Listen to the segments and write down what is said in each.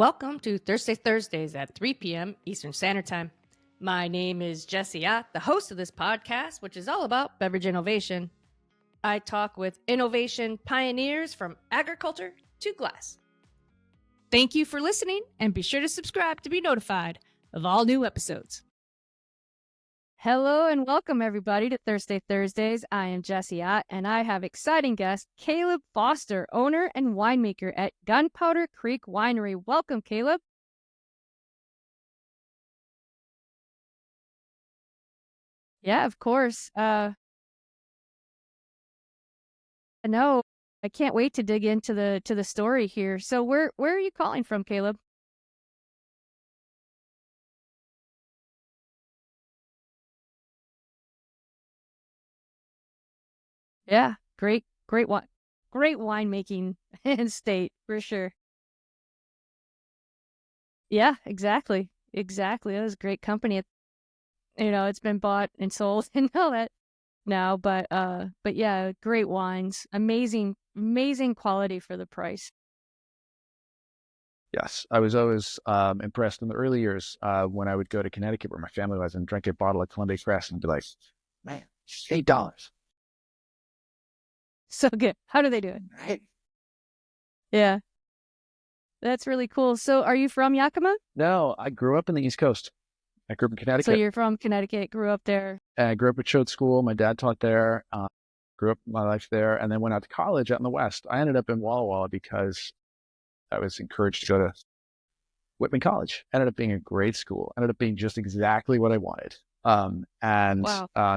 Welcome to Thursdays at 3 p.m. Eastern Standard Time. My name is Jessie Ott, the host of this podcast, which is all about beverage innovation. I talk with innovation pioneers from agriculture to glass. Thank you for listening, and be sure to subscribe to be notified of all new episodes. Hello and welcome everybody to Thursdays. I am Jessie Ott, and I have exciting guest Caleb Foster, owner and winemaker at Gunpowder Creek Winery. Welcome, Caleb. Yeah, of course. No, I can't wait to dig into the story here. So where are you calling from, Caleb? Yeah, great winemaking state for sure. Yeah, exactly. That was great company. It's been bought and sold and all that now, but yeah, great wines, amazing quality for the price. Yes, I was always impressed in the early years when I would go to Connecticut where my family was and drink a bottle of Columbia Crest and be like, man, $8. So good. How do they do it? Right. Yeah, that's really cool. So are you from Yakima? No, I grew up in the East Coast. I grew up in Connecticut. So you're from Connecticut, grew up there. I grew up at Choate School. My dad taught there. Grew up my life there, and then went out to college out in the West. I ended up in Walla Walla because I was encouraged to go to Whitman College. Ended up being a great school. Ended up being just exactly what I wanted. Wow.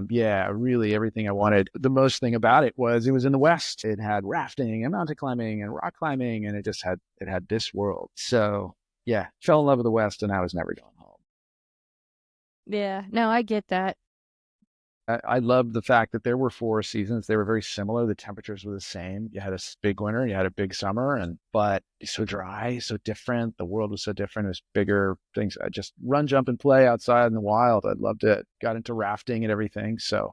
Yeah, really everything I wanted. The most thing about it was in the West. It had rafting and mountain climbing and rock climbing, and it had this world. So yeah, fell in love with the West, and I was never going home. Yeah, no, I get that. I loved the fact that there were 4 seasons. They were very similar. The temperatures were the same. You had a big winter and you had a big summer, but it's so dry, so different. The world was so different. It was bigger things. I just run, jump, and play outside in the wild. I loved it. Got into rafting and everything. So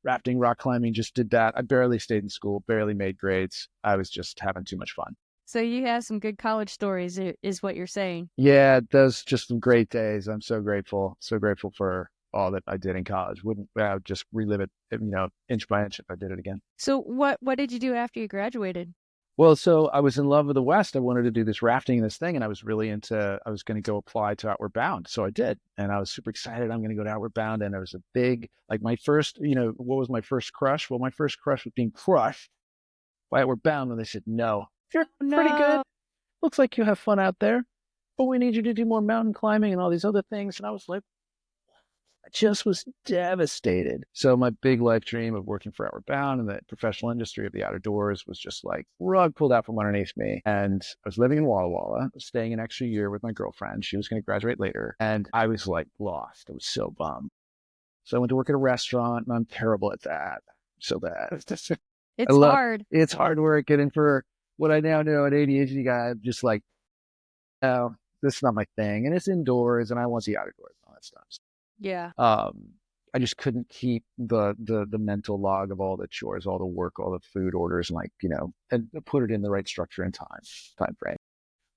rafting, rock climbing, just did that. I barely stayed in school, barely made grades. I was just having too much fun. So you have some good college stories, is what you're saying. Yeah, those just some great days. I'm so grateful for all that I did in college. I would just relive it, inch by inch if I did it again. So what did you do after you graduated? Well, so I was in love with the West. I wanted to do this rafting and this thing, and I was going to go apply to Outward Bound. So I did. And I was super excited. I'm going to go to Outward Bound. And there was a big, like my first, what was my first crush? Well, my first crush was being crushed by Outward Bound. And they said, no, you're pretty good. Looks like you have fun out there, but we need you to do more mountain climbing and all these other things. And I was like, I just was devastated. So my big life dream of working for Outward Bound and the professional industry of the outdoors was just like rug pulled out from underneath me. And I was living in Walla Walla, staying an extra year with my girlfriend. She was going to graduate later. And I was like lost. I was so bummed. So I went to work at a restaurant, and I'm terrible at that. So bad. It's hard. It's hard work. And for what I now know, an ADHD guy, I'm just like, oh, this is not my thing. And it's indoors, and I want the outdoors and all that stuff. Yeah. I just couldn't keep the mental log of all the chores, all the work, all the food orders, and put it in the right structure and time frame.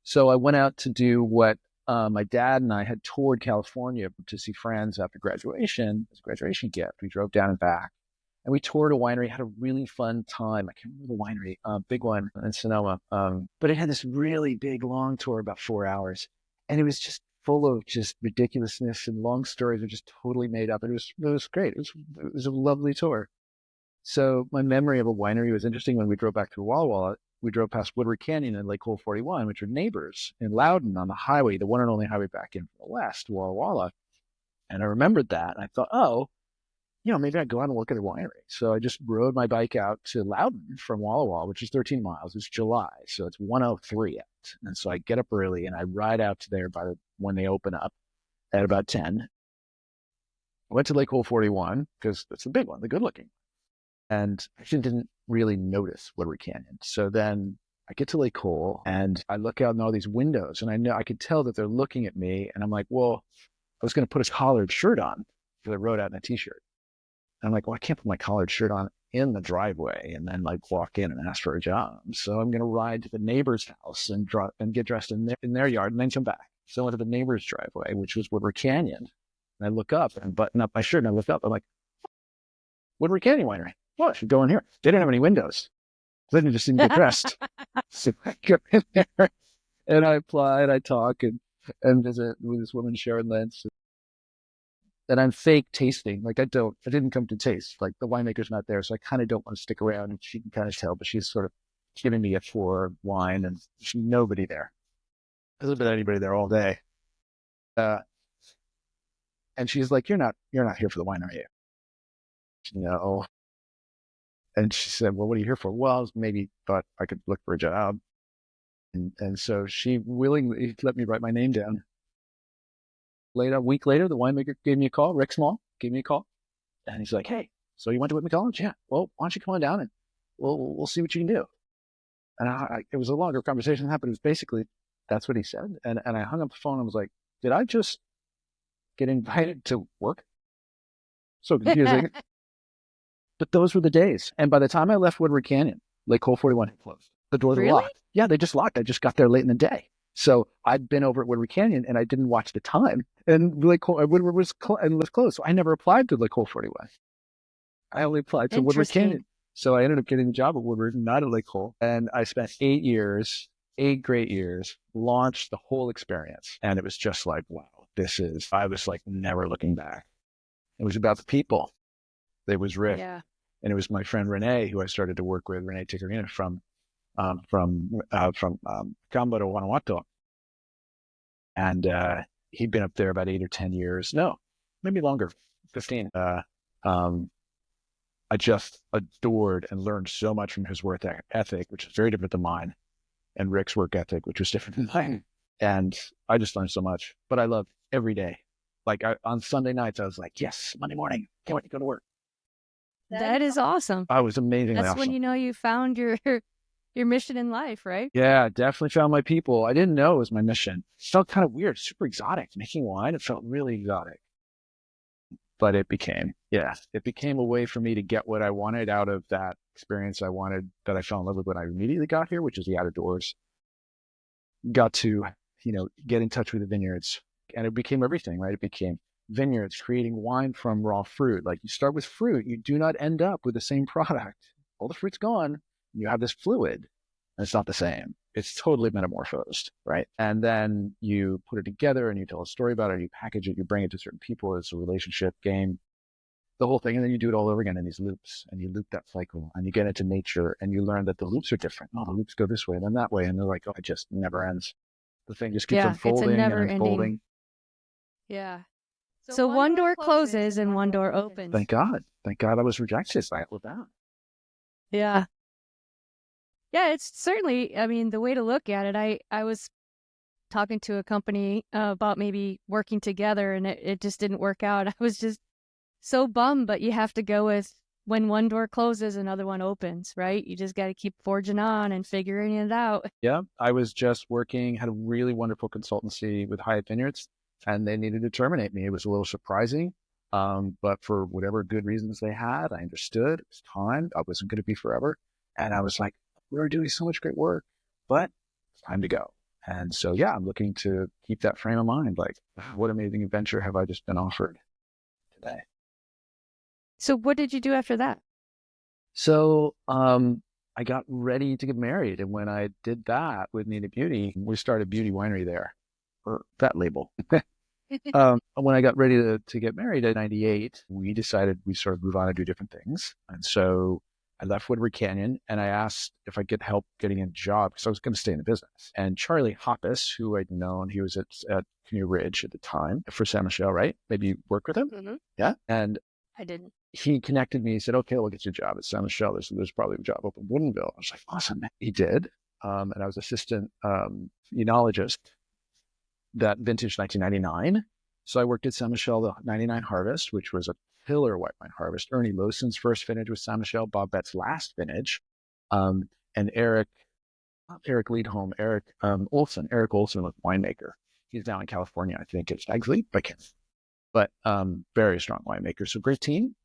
So I went out to do what my dad and I had toured California to see friends after graduation as a graduation gift. We drove down and back, and we toured a winery, had a really fun time. I can't remember the winery, big one in Sonoma. But it had this really big, long tour, about 4 hours, and it was just full of just ridiculousness, and long stories are just totally made up. It was great. It was a lovely tour. So my memory of a winery was interesting. When we drove back to Walla Walla, we drove past Woodward Canyon and Lake Hole 41, which are neighbors in Loudon on the highway, the one and only highway back in from the west, Walla Walla. And I remembered that. And I thought, oh, maybe I'd go out and look at a winery. So I just rode my bike out to Loudon from Walla Walla, which is 13 miles. It's July, so it's 1:03 out. And so I get up early and I ride out to there when they open up at about 10. I went to Lake Hole 41 because that's the big one, the good looking. And I actually didn't really notice Woodward Canyon. So then I get to Lake Hole and I look out in all these windows, and I could tell that they're looking at me. And I'm like, well, I was going to put a collared shirt on because I rode out in a t-shirt. And I'm like, well, I can't put my collared shirt on in the driveway and then like walk in and ask for a job. So I'm going to ride to the neighbor's house and get dressed in their yard and then come back. So I went to the neighbor's driveway, which was Woodward Canyon. And I look up and button up my shirt and I look up. I'm like, Woodward Canyon Winery. Well, I should go in here. They didn't have any windows. So then I just didn't get dressed. So I go in there and I apply and I talk and visit with this woman, Sharon Lentz. And I'm fake tasting. Like I didn't come to taste. Like the winemaker's not there. So I kind of don't want to stick around. And she can kind of tell, but she's sort of giving me a tour of wine and there's nobody there. There hasn't been anybody there all day. And she's like, you're not here for the wine, are you? No. And she said, well, what are you here for? Well, I maybe thought I could look for a job. And so she willingly let me write my name down. A week later, the winemaker gave me a call. Rick Small gave me a call. And he's like, hey, so you went to Whitman College? Yeah. Well, why don't you come on down and we'll see what you can do. And it was a longer conversation than that, but it was basically, that's what he said. And I hung up the phone and was like, did I just get invited to work? So confusing. But those were the days. And by the time I left Woodward Canyon, Lake Hole 41 had closed. The doors were locked. Yeah, they just locked. I just got there late in the day. So I'd been over at Woodward Canyon and I didn't watch the time. And Lake Hole, Woodward was closed. So I never applied to Lake Hole 41. I only applied to Woodward Canyon. So I ended up getting the job at Woodward, not at Lake Hole. And I spent 8 great years, launched the whole experience. And it was just like, wow, I was like never looking back. It was about the people. It was Rick. Yeah. And it was my friend Renee, who I started to work with, Renee Tickerina from Camba to Guanajuato. And he'd been up there about 8 or 10 years. No, maybe longer, 15. I just adored and learned so much from his work ethic, which is very different than mine, and Rick's work ethic, which was different than mine. And I just learned so much, but I loved every day. Like on Sunday nights, I was like, yes, Monday morning, can't wait to go to work. That is awesome. I was amazingly That's awesome. when you know you found your mission in life, right? Yeah, definitely found my people. I didn't know it was my mission. It felt kind of weird, super exotic. Making wine, it felt really exotic. But it became a way for me to get what I wanted out of that experience I fell in love with when I immediately got here, which is the outdoors. Got to, get in touch with the vineyards. And it became everything, right? It became vineyards, creating wine from raw fruit. Like you start with fruit, you do not end up with the same product. All the fruit's gone. You have this fluid, and it's not the same. It's totally metamorphosed, right? And then you put it together and you tell a story about it, you package it, you bring it to certain people. It's a relationship game, the whole thing. And then you do it all over again in these loops, and you loop that cycle and you get into nature and you learn that the loops are different. Oh, the loops go this way and then that way. And they're like, oh, it just never ends. The thing just keeps unfolding and unfolding. Yeah. So one door closes and one door opens. Thank God. Thank God I was rejected. I with that. Yeah. Yeah, it's certainly, the way to look at it, I was talking to a company about maybe working together and it just didn't work out. I was just so bummed, but you have to go with when one door closes, another one opens, right? You just got to keep forging on and figuring it out. Yeah, I was just had a really wonderful consultancy with Hyatt Vineyards, and they needed to terminate me. It was a little surprising, but for whatever good reasons they had, I understood. It was time. I wasn't going to be forever. And I was like, we were doing so much great work, but it's time to go. And so, yeah, I'm looking to keep that frame of mind. Like, what amazing adventure have I just been offered today? So what did you do after that? So I got ready to get married. And when I did that with Nina Beauty, we started a beauty winery there, or that label. When I got ready to get married in 98, we decided we sort of move on and do different things. And so I left Woodward Canyon and I asked if I could help getting a job because I was going to stay in the business. And Charlie Hoppus, who I'd known, he was at Canoe Ridge at the time for San Michelle, right? Maybe you worked with him? Mm-hmm. Yeah. And I didn't. He connected me. He said, okay, we'll get you a job at San Michelle. There's probably a job open in Woodinville. I was like, awesome. He did. And I was assistant enologist that vintage 1999. So I worked at San Michelle, the 99 harvest, which was a pillar white wine harvest. Ernie Lowson's first vintage was San Michelle, Bob Bett's last vintage. And Eric Olson was winemaker. He's now in California, I think, at Stag's Leap, but very strong winemaker. So great team.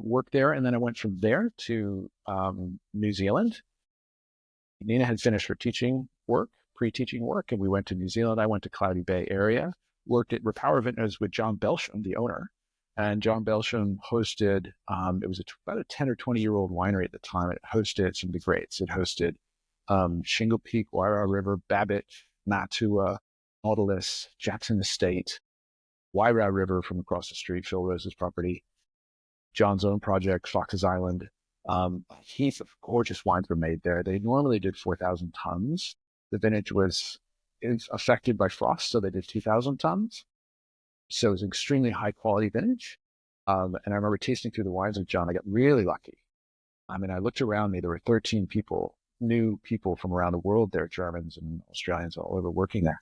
worked there. And then I went from there to New Zealand. Nina had finished her pre-teaching work, and we went to New Zealand. I went to Cloudy Bay area, worked at Repower Vintners with John Belsham, the owner. And John Belsham hosted, it was about a 10 or 20-year-old winery at the time. It hosted some of the greats. It hosted Shingle Peak, Wairau River, Babbitt, Matua, Nautilus, Jackson Estate, Wairau River from across the street, Phil Rose's property, John's own project, Fox's Island. A heap of gorgeous wines were made there. They normally did 4,000 tons. The vintage was affected by frost, so they did 2,000 tons. So it was extremely high quality vintage. And I remember tasting through the wines with John. I got really lucky. I mean, I looked around me. There were 13 people, new people from around the world there, Germans and Australians all over working there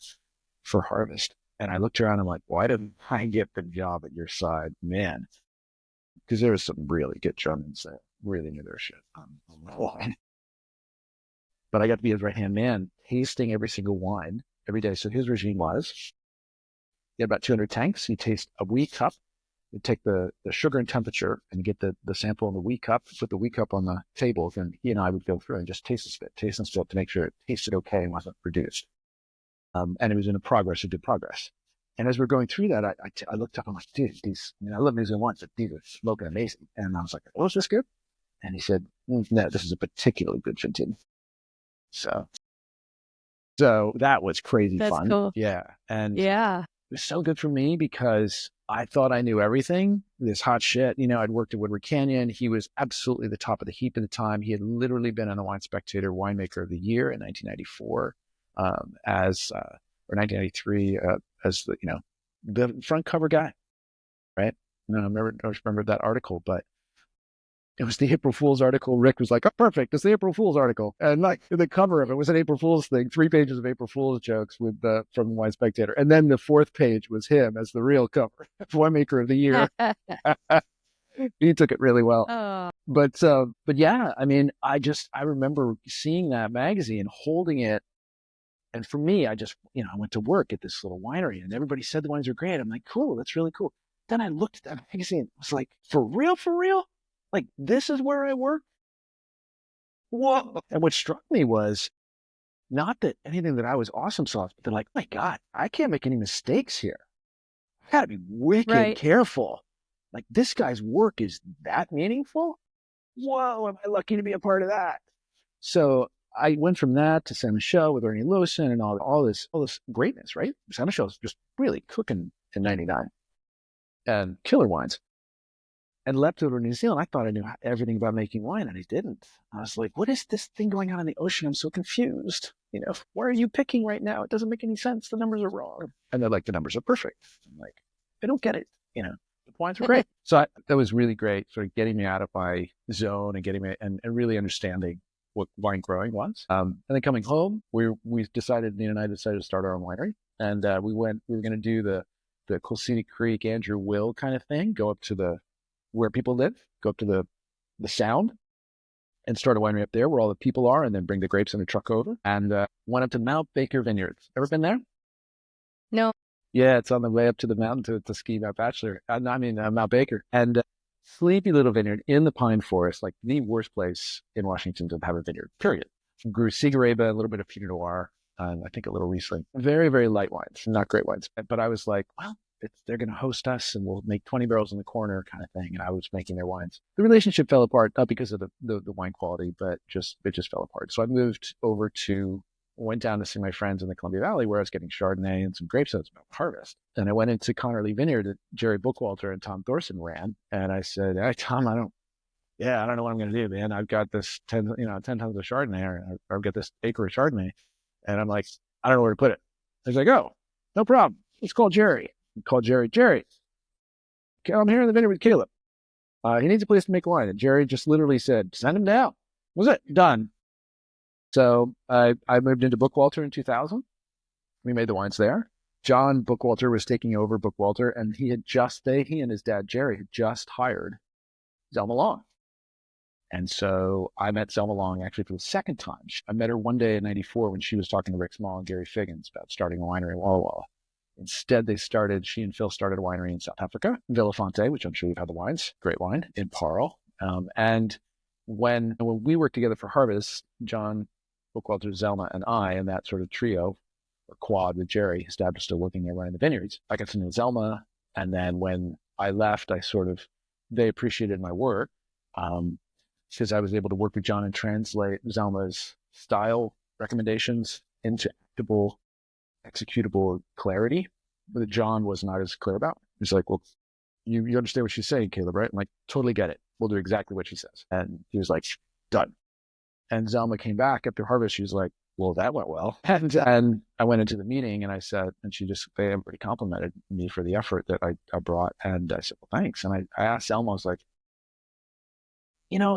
for harvest. And I looked around and I'm like, why didn't I get the job at your side? Man, because there was some really good Germans that really knew their shit on wine. But I got to be his right-hand man, tasting every single wine every day. So his regime was, you had about 200 tanks. You taste a wee cup. You take the sugar and temperature and get the sample in the wee cup, put the wee cup on the table, and he and I would go through and just taste and spit to make sure it tasted okay and wasn't produced. And it was in a progress, a good progress. And as we're going through that, I looked up, I'm like, dude, I love New Zealand wines, but these are smoking amazing. And I was like, oh, is this good? And he said, no, this is a particularly good vintage. So that was crazy That's fun. cool. Yeah. And yeah, it was so good for me because I thought I knew everything, this hot shit. I'd worked at Woodward Canyon. He was absolutely the top of the heap at the time. He had literally been on the Wine Spectator Winemaker of the Year in 1994, or 1993, as the front cover guy, right? And I remember that article, but it was the April Fool's article. Rick was like, oh, perfect. It's the April Fool's article. And like the cover of it was an April Fool's thing, 3 pages of April Fool's jokes from the Wine Spectator. And then the 4th page was him as the real cover, Winemaker of the Year. He took it really well. Oh. But yeah, I mean, I remember seeing that magazine, holding it. And for me, I went to work at this little winery and everybody said the wines are great. I'm like, cool, that's really cool. Then I looked at that magazine. I was like, for real? Like, this is where I work? Whoa. And what struck me was not that anything that I was awesome sauce, but they're like, oh my God, I can't make any mistakes here. I got to be wicked careful. Like, this guy's work is that meaningful? Whoa, am I lucky to be a part of that? So I went from that to San Michel with Ernie Lewison and all this greatness, right? San Michel's just really cooking in 99 and killer wines. And left over New Zealand, I thought I knew everything about making wine, and I didn't. I was like, what is this thing going on in the ocean? I'm so confused. Where are you picking right now? It doesn't make any sense. The numbers are wrong. And they're like, the numbers are perfect. I'm like, I don't get it. The wines are great. So that was really great, sort of getting me out of my zone and getting me and really understanding what wine growing was. And then coming home, Nina and I decided to start our own winery. And we were going to do the Colsini Creek, Andrew Will kind of thing, go up to where people live, go up to the Sound and start a winery up there where all the people are, and then bring the grapes in a truck over. And went up to Mount Baker Vineyard. Ever been there? No. Yeah, it's on the way up to the mountain to ski Mount Bachelor. Mount Baker. And sleepy little vineyard in the pine forest, like the worst place in Washington to have a vineyard, period. Grew Sigareba, a little bit of Pinot Noir, and I think a little Riesling. Very, very light wines, not great wines. But I was like, well, they're going to host us and we'll make 20 barrels in the corner kind of thing. And I was making their wines. The relationship fell apart, not because of the wine quality, but it just fell apart. So I went down to see my friends in the Columbia Valley where I was getting Chardonnay and some grapes I was about to harvest. And I went into Connerly Vineyard that Jerry Bookwalter and Tom Thorson ran. And I said, hey, Tom, I don't know what I'm going to do, man. I've got this 10 tons of Chardonnay, or I've got this acre of Chardonnay. And I'm like, I don't know where to put it. He's like, oh, no problem. Let's call Jerry. Called Jerry. Jerry, I'm here in the vineyard with Caleb. He needs a place to make wine. And Jerry just literally said, send him down. Was it done? So I moved into Bookwalter in 2000. We made the wines there. John Bookwalter was taking over Bookwalter, and he and his dad Jerry had just hired Zelma Long. And so I met Zelma Long actually for the second time. I met her one day in '94 when she was talking to Rick Small and Gary Figgins about starting a winery in Walla Walla. Instead, she and Phil started a winery in South Africa, Villafonte, which I'm sure you've had the wines, great wine, in Parle. And when we worked together for Harvest, John Bookwalter, Zelma, and I, and that sort of trio or quad with Jerry, his dad was still working there running the vineyards. I got to know Zelma. And then when I left, they appreciated my work because I was able to work with John and translate Zelma's style recommendations into actable, executable clarity that John was not as clear about. He's like, well, you understand what she's saying, Caleb, right? I'm like, totally get it. We'll do exactly what she says. And he was like, done. And Zelma came back after Harvest. She was like, well, that went well. And I went into the meeting and I said, and they pretty complimented me for the effort that I brought. And I said, well, thanks. And I asked Zelma, I was like,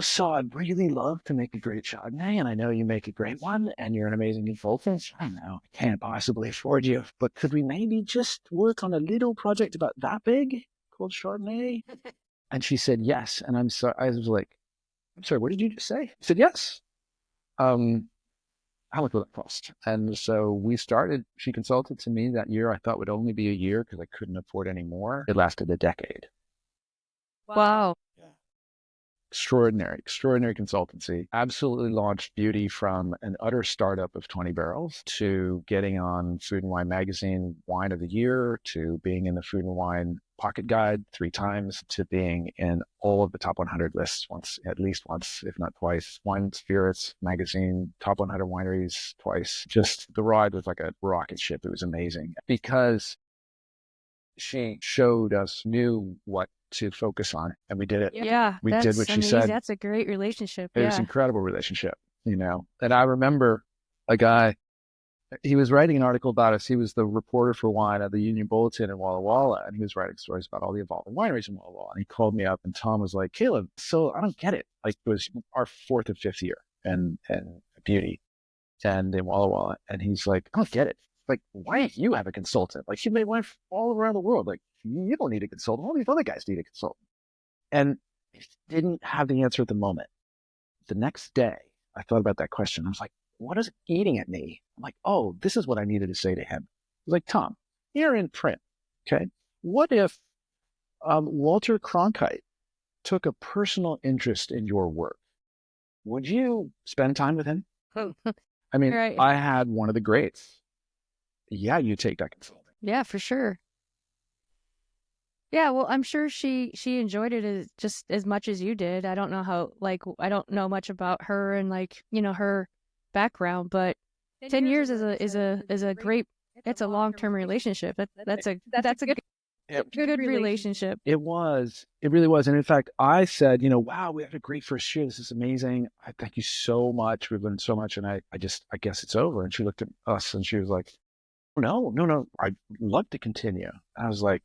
so I'd really love to make a great Chardonnay, and I know you make a great one, and you're an amazing consultant. I don't know, I can't possibly afford you, but could we maybe just work on a little project about that big called Chardonnay? And she said yes. And I'm sorry. I was like, I'm sorry, what did you just say? She said yes. How much will that cost? And so she consulted to me that year. I thought would only be a year because I couldn't afford any more. It lasted a decade. Wow. Extraordinary consultancy. Absolutely launched Beauty from an utter startup of 20 barrels to getting on Food and Wine Magazine Wine of the Year, to being in the Food and Wine Pocket Guide 3 times, to being in all of the top 100 lists at least once, if not twice. Wine Spirits Magazine, top 100 wineries twice. Just the ride was like a rocket ship. It was amazing because she knew what to focus on, and we did it. Yeah, we did what she said. That's a great relationship. It was an incredible relationship, And I remember a guy, he was writing an article about us. He was the reporter for wine at the Union Bulletin in Walla Walla, and he was writing stories about all the evolving wineries in Walla Walla. And he called me up, and Tom was like, Caleb, so I don't get it. Like, it was our 4th or 5th year and Beauty and in Walla Walla. And he's like, I don't get it. Like, why don't you have a consultant? Like, you made wine all around the world. Like, you don't need a consultant. All these other guys need a consultant. And I didn't have the answer at the moment. The next day, I thought about that question. I was like, what is eating at me? I'm like, oh, this is what I needed to say to him. He was like, Tom, you're in print, okay? What if Walter Cronkite took a personal interest in your work? Would you spend time with him? I mean, right. I had one of the greats. Yeah, you take that consulting. Yeah, for sure. Yeah, well, I'm sure she enjoyed it just as much as you did. I don't know how, I don't know much about her and her background, but 10 years is a great, it's a long-term relationship. That's a good relationship. It really was. And in fact, I said, wow, we had a great first year. This is amazing. I thank you so much. We've learned so much. And I guess it's over. And she looked at us and she was like, no, I'd love to continue. I was like,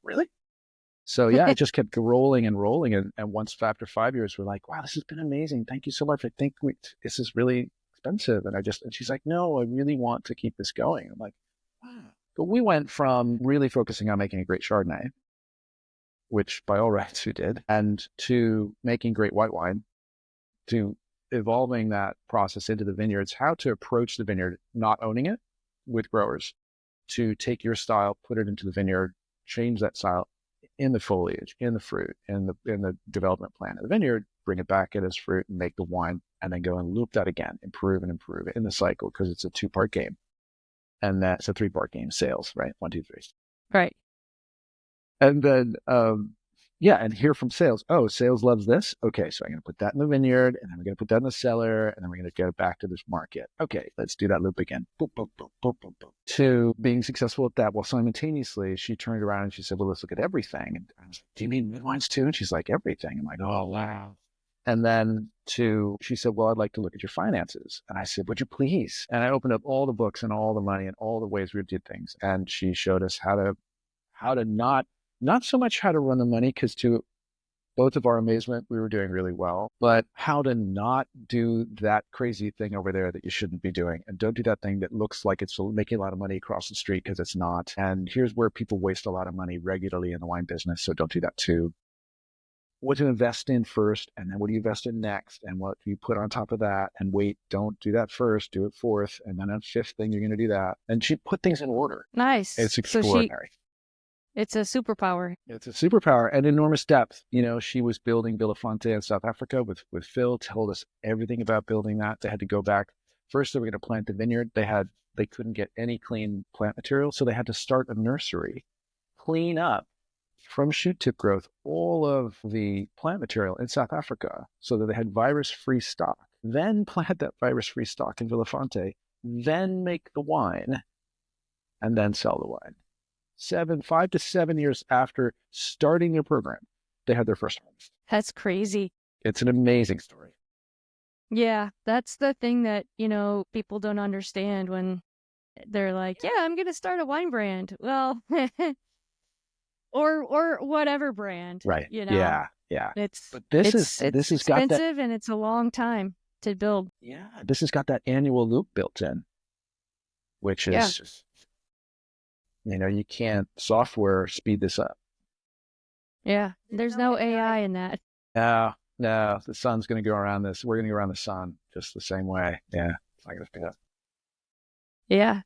really? So yeah, it just kept rolling and rolling. And once after 5 years, we're like, wow, this has been amazing. Thank you so much. I think this is really expensive. And she's like, no, I really want to keep this going. I'm like, wow. But we went from really focusing on making a great Chardonnay, which by all rights we did, and to making great white wine, to evolving that process into the vineyards, how to approach the vineyard, not owning it with growers, to take your style, put it into the vineyard, change that style in the foliage, in the fruit, in the development plan of the vineyard, bring it back in as fruit and make the wine, and then go and loop that again, improve and improve in the cycle, because it's a 2-part game. And that's a 3-part game, sales, right? 1, 2, 3. Right. And then, and hear from sales. Oh, sales loves this. Okay, so I'm going to put that in the vineyard, and then we're going to put that in the cellar, and then we're going to get it back to this market. Okay, let's do that loop again. Boop, boop, boop, boop, boop, boop. To being successful at that, well, simultaneously, she turned around and she said, well, let's look at everything. And I was like, do you mean red wines too? And she's like, everything. I'm like, oh, wow. And then she said, well, I'd like to look at your finances. And I said, would you please? And I opened up all the books and all the money and all the ways we did things. And she showed us how to not so much how to run the money, because to both of our amazement, we were doing really well, but how to not do that crazy thing over there that you shouldn't be doing. And don't do that thing that looks like it's making a lot of money across the street, because it's not. And here's where people waste a lot of money regularly in the wine business. So don't do that too. what to invest in first, and then what do you invest in next, and what do you put on top of that, and wait, don't do that first, do it fourth, and then on fifth thing, you're going to do that. And she put things in order. Nice. It's So extraordinary. it's a superpower. It's a superpower and enormous depth. She was building Belafonte in South Africa with Phil, told us everything about building that. They had to go back. First, they were going to plant the vineyard. They couldn't get any clean plant material, so they had to start a nursery, clean up from shoot tip growth all of the plant material in South Africa so that they had virus-free stock. Then plant that virus-free stock in Belafonte, then make the wine, and then sell the wine. 5 to 7 years after starting their program, they had their first harvest. That's crazy. It's an amazing story. Yeah, that's the thing that, people don't understand when they're like, yeah, I'm going to start a wine brand. Well, or whatever brand. Right. Yeah. It's expensive got that, and it's a long time to build. Yeah. This has got that annual loop built in, which is, you can't software speed this up. Yeah. There's no AI in that. No, the sun's going to go around this. We're going to go around the sun just the same way. Yeah. It's not going to speed up. Yeah.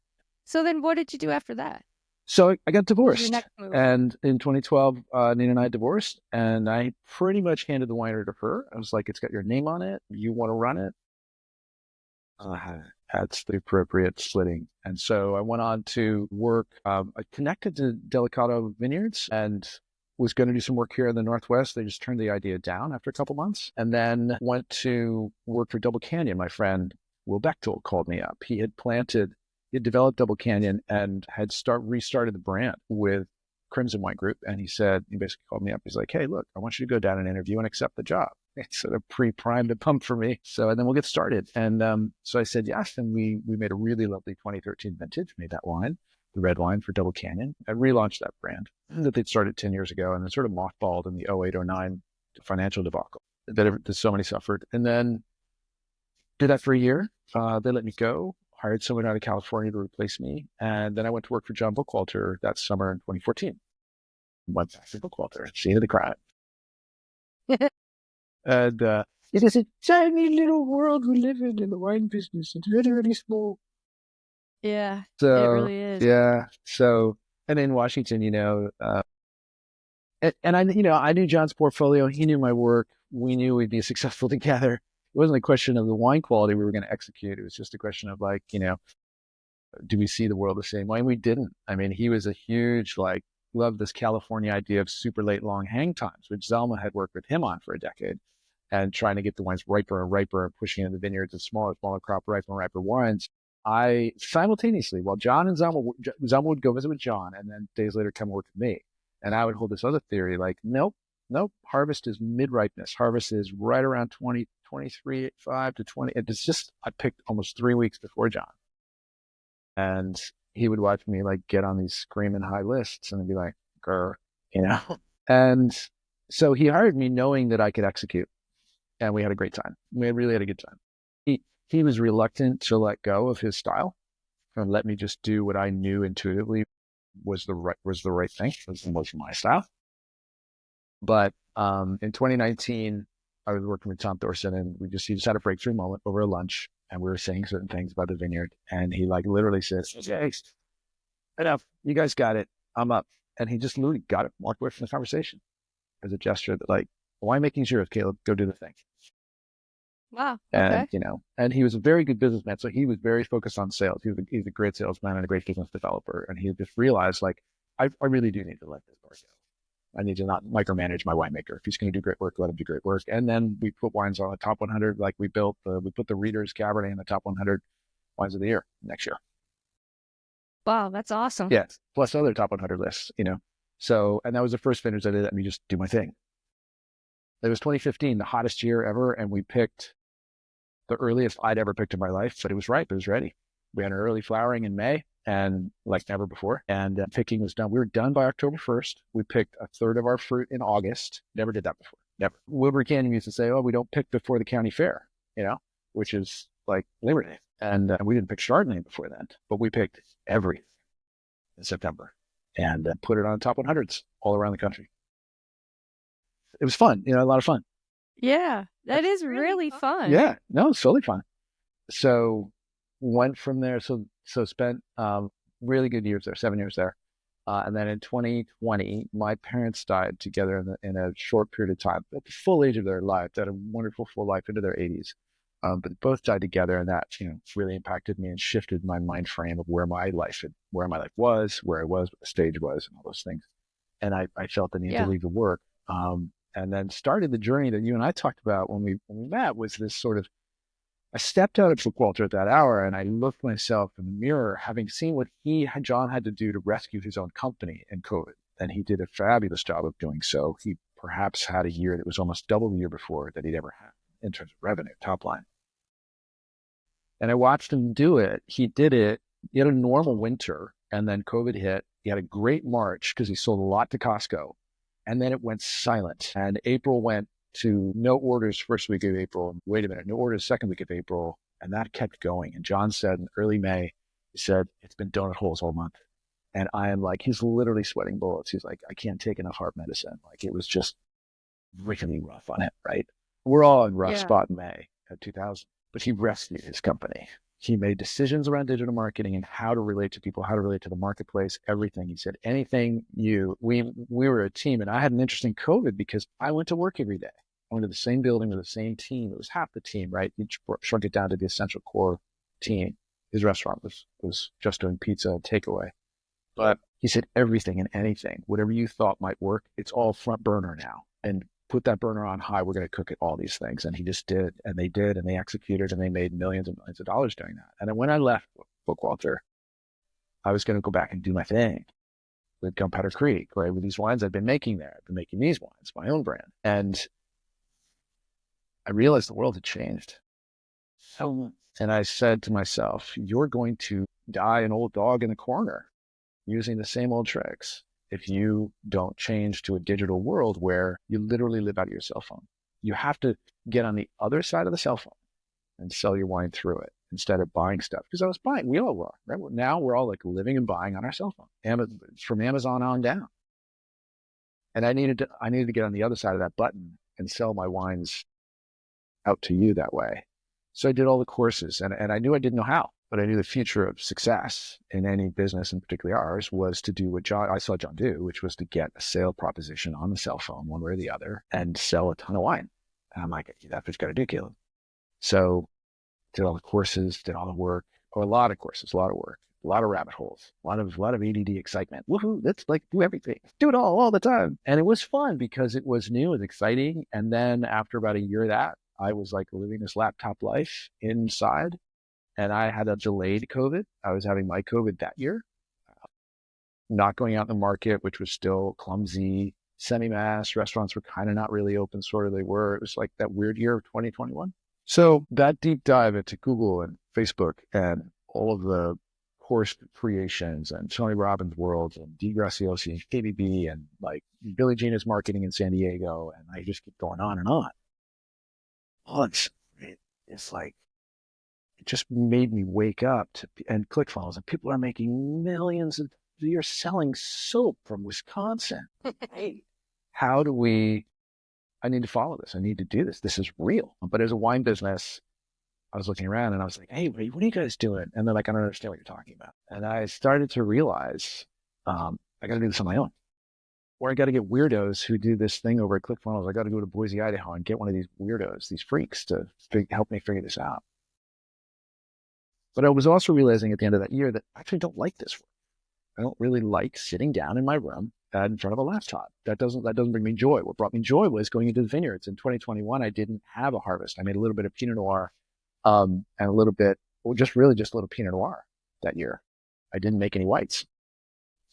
So then what did you do after that? So I got divorced, Your next move? And in 2012, Nina and I divorced, and I pretty much handed the winery to her. I was like, it's got your name on it. You want to run it? That's the appropriate splitting. And so I went on to work, I connected to Delicado Vineyards and was going to do some work here in the Northwest. They just turned the idea down after a couple months, and then went to work for Double Canyon. My friend Will Bechtel called me up. He had developed Double Canyon and had restarted the brand with Crimson Wine Group. And he basically called me up. He's like, hey, look, I want you to go down and interview and accept the job. It's sort of pre-primed and pumped for me. And then we'll get started. And so I said yes. And we made a really lovely 2013 vintage, made that wine, the red wine for Double Canyon, and relaunched that brand that they'd started 10 years ago and then sort of mothballed in the 08-09 financial debacle that so many suffered. And then did that for a year. They let me go. Hired someone out of California to replace me. And then I went to work for John Bookwalter that summer in 2014. Went back to Bookwalter, scene of the crime. And it is a tiny little world we live in the wine business. It's really, really small. Yeah, so, it really is. Yeah. So, and in Washington, and I knew John's portfolio. He knew my work. We knew we'd be successful together. It wasn't a question of the wine quality we were going to execute. It was just a question of do we see the world the same way? And we didn't. I mean, he was a huge, loved this California idea of super late long hang times, which Zelma had worked with him on for a decade, and trying to get the wines riper and riper and pushing into the vineyards of smaller crop, riper and riper wines. I simultaneously, while John and Zelma would go visit with John and then days later come work with me. And I would hold this other theory, nope, harvest is mid-ripeness. Harvest is right around 23.5 to 20. It's just, I picked almost 3 weeks before John. And he would watch me get on these screaming high lists and I'd be like, grr, And so he hired me knowing that I could execute. And we had a great time. We really had a good time. He was reluctant to let go of his style and let me just do what I knew intuitively was the right thing. Was my style. But in 2019, I was working with Tom Thorson, and he just had a breakthrough moment over a lunch, and we were saying certain things about the vineyard, and he literally says, "Okay, enough. You guys got it. I'm up." And he just literally got it, walked away from the conversation as a gesture that winemaking's yours, Caleb. Go do the thing. Wow. Okay. And and he was a very good businessman, so he was very focused on sales. He's a great salesman and a great business developer, and he just realized I really do need to let this go. I need to not micromanage my winemaker. If he's going to do great work, let him do great work. And then we put wines on the top 100. We put the Reader's Cabernet in the top 100 wines of the year next year. Wow, that's awesome. Yes, plus other top 100 lists. So, and that was the first vintage that let me just do my thing. It was 2015, the hottest year ever, and we picked the earliest I'd ever picked in my life, but it was ripe. It was ready. We had an early flowering in May, and never before. And picking was done. We were done by October 1st. We picked a third of our fruit in August. Never did that before. Never. Wilbur Canyon used to say, "Oh, we don't pick before the county fair," which is Labor Day. And we didn't pick Chardonnay before then, but we picked everything in September and put it on top 100s all around the country. It was fun, a lot of fun. Yeah, that is really fun. Yeah, no, it's totally fun. So went from there. So spent really good years there, 7 years there. And then in 2020, my parents died together in a short period of time, at the full age of their life. They had a wonderful full life into their 80s. But both died together, and that really impacted me and shifted my mind frame of where my life was, where I was, what the stage was, and all those things. And I felt the need to Yeah. leave the work. And then started the journey that you and I talked about when we met, was this sort of, I stepped out at Bookwalter at that hour and I looked myself in the mirror, having seen what John had to do to rescue his own company in COVID. And he did a fabulous job of doing so. He perhaps had a year that was almost double the year before that he'd ever had in terms of revenue, top line. And I watched him do it. He did it. He had a normal winter, and then COVID hit. He had a great March because he sold a lot to Costco. And then it went silent. And April went to no orders first week of April. Wait a minute, no orders second week of April. And that kept going. And John said in early May, he said, it's been donut holes all month. And I am like, he's literally sweating bullets. He's like, I can't take enough heart medicine. Like, it was just really rough on him, right? We're all in rough spot in May of 2000. But he rescued his company. He made decisions around digital marketing and how to relate to people, how to relate to the marketplace, everything. He said, we were a team. And I had an interesting COVID because I went to work every day. I went to the same building with the same team. It was half the team, right? He shrunk it down to the essential core team. His restaurant was just doing pizza and takeaway. But he said, everything and anything, whatever you thought might work, it's all front burner now. And put that burner on high. We're going to cook at all these things. And he just did, and they did, and they executed, and they made millions and millions of dollars doing that. And then when I left Bookwalter, I was going to go back and do my thing with Gunpowder Creek, right? With these wines I've been making there. I've been making these wines, my own brand. And I realized the world had changed. And I said to myself, you're going to die an old dog in the corner using the same old tricks if you don't change to a digital world where you literally live out of your cell phone. You have to get on the other side of the cell phone and sell your wine through it instead of buying stuff. Because I was buying, we all were, right? Now we're all like living and buying on our cell phone, from Amazon on down. And I needed to get on the other side of that button and sell my wines out to you that way. So I did all the courses, and I knew I didn't know how. But I knew the future of success in any business, and particularly ours, was to do what I saw John do, which was to get a sale proposition on the cell phone, one way or the other, and sell a ton of wine. And I'm like, that's what you got to do, Caleb. So did all the courses, did all the work, a lot of courses, a lot of work, a lot of rabbit holes, a lot of ADD excitement. Woohoo! Let's do everything, do it all the time. And it was fun because it was new and exciting. And then after about a year of that, I was like living this laptop life inside. And I had a delayed COVID. I was having my COVID that year, not going out in the market, which was still clumsy, semi-mass. Restaurants were kind of not really open, sort of they were. It was like that weird year of 2021. So that deep dive into Google and Facebook and all of the course creations and Tony Robbins Worlds and Dee Graziosi and KBB and like Billie Jean is marketing in San Diego. And I just keep going on and on. Oh, it's like, it just made me wake up and ClickFunnels, and people are making millions of a year selling soap from Wisconsin. Hey, I need to follow this. I need to do this. This is real. But as a wine business, I was looking around and I was like, hey, what are you guys doing? And they're like, I don't understand what you're talking about. And I started to realize I got to do this on my own. Or I got to get weirdos who do this thing over at ClickFunnels. I got to go to Boise, Idaho and get one of these weirdos, these freaks to help me figure this out. But I was also realizing at the end of that year that I actually don't like this work. I don't really like sitting down in my room in front of a laptop. That doesn't bring me joy. What brought me joy was going into the vineyards. In 2021, I didn't have a harvest. I made a little bit of Pinot Noir and a little bit, just a little Pinot Noir that year. I didn't make any whites.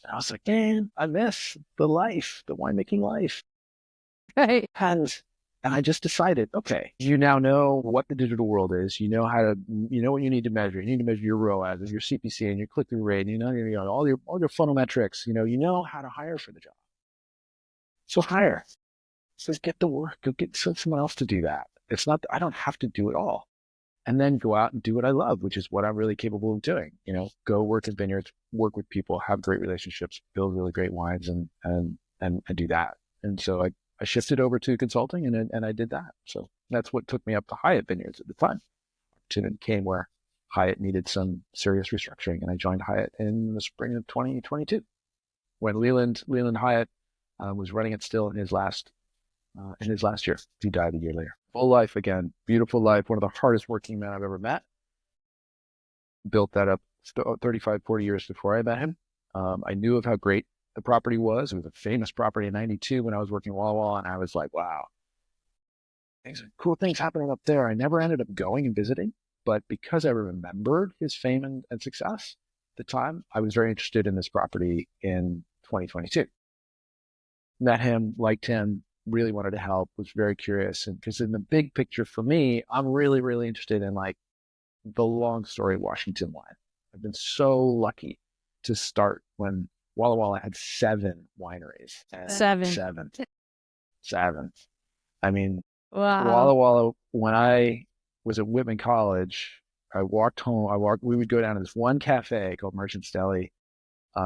And I was like, man, I miss the life, the winemaking life. Right. And I just decided, okay, you now know what the digital world is. You know what you need to measure. You need to measure your ROAS and your CPC and your click-through rate. And you know all your funnel metrics. You know how to hire for the job. So hire. So get the work. Go get someone else to do that. It's not. I don't have to do it all. And then go out and do what I love, which is what I'm really capable of doing. Go work in vineyards, work with people, have great relationships, build really great wines, and do that. And so I shifted over to consulting and I did that. So that's what took me up to Hyatt Vineyards at the time. Opportunity came where Hyatt needed some serious restructuring, and I joined Hyatt in the spring of 2022 when Leland Hyatt was running it still in his last year. He died a year later. Full life again, beautiful life. One of the hardest working men I've ever met. Built that up 35, 40 years before I met him. I knew of how great the property was. It was a famous property in 92 when I was working Walla Walla, and I was like, wow, cool things happening up there. I never ended up going and visiting, but because I remembered his fame and success at the time, I was very interested in this property in 2022. Met him, liked him, really wanted to help, was very curious. And because in the big picture for me, I'm really, really interested in like the long story Washington wine. I've been so lucky to start when Walla Walla had 7 wineries. Seven. I mean, Wow. Walla Walla, when I was at Whitman College, I walked home. We would go down to this one cafe called Merchant's Deli,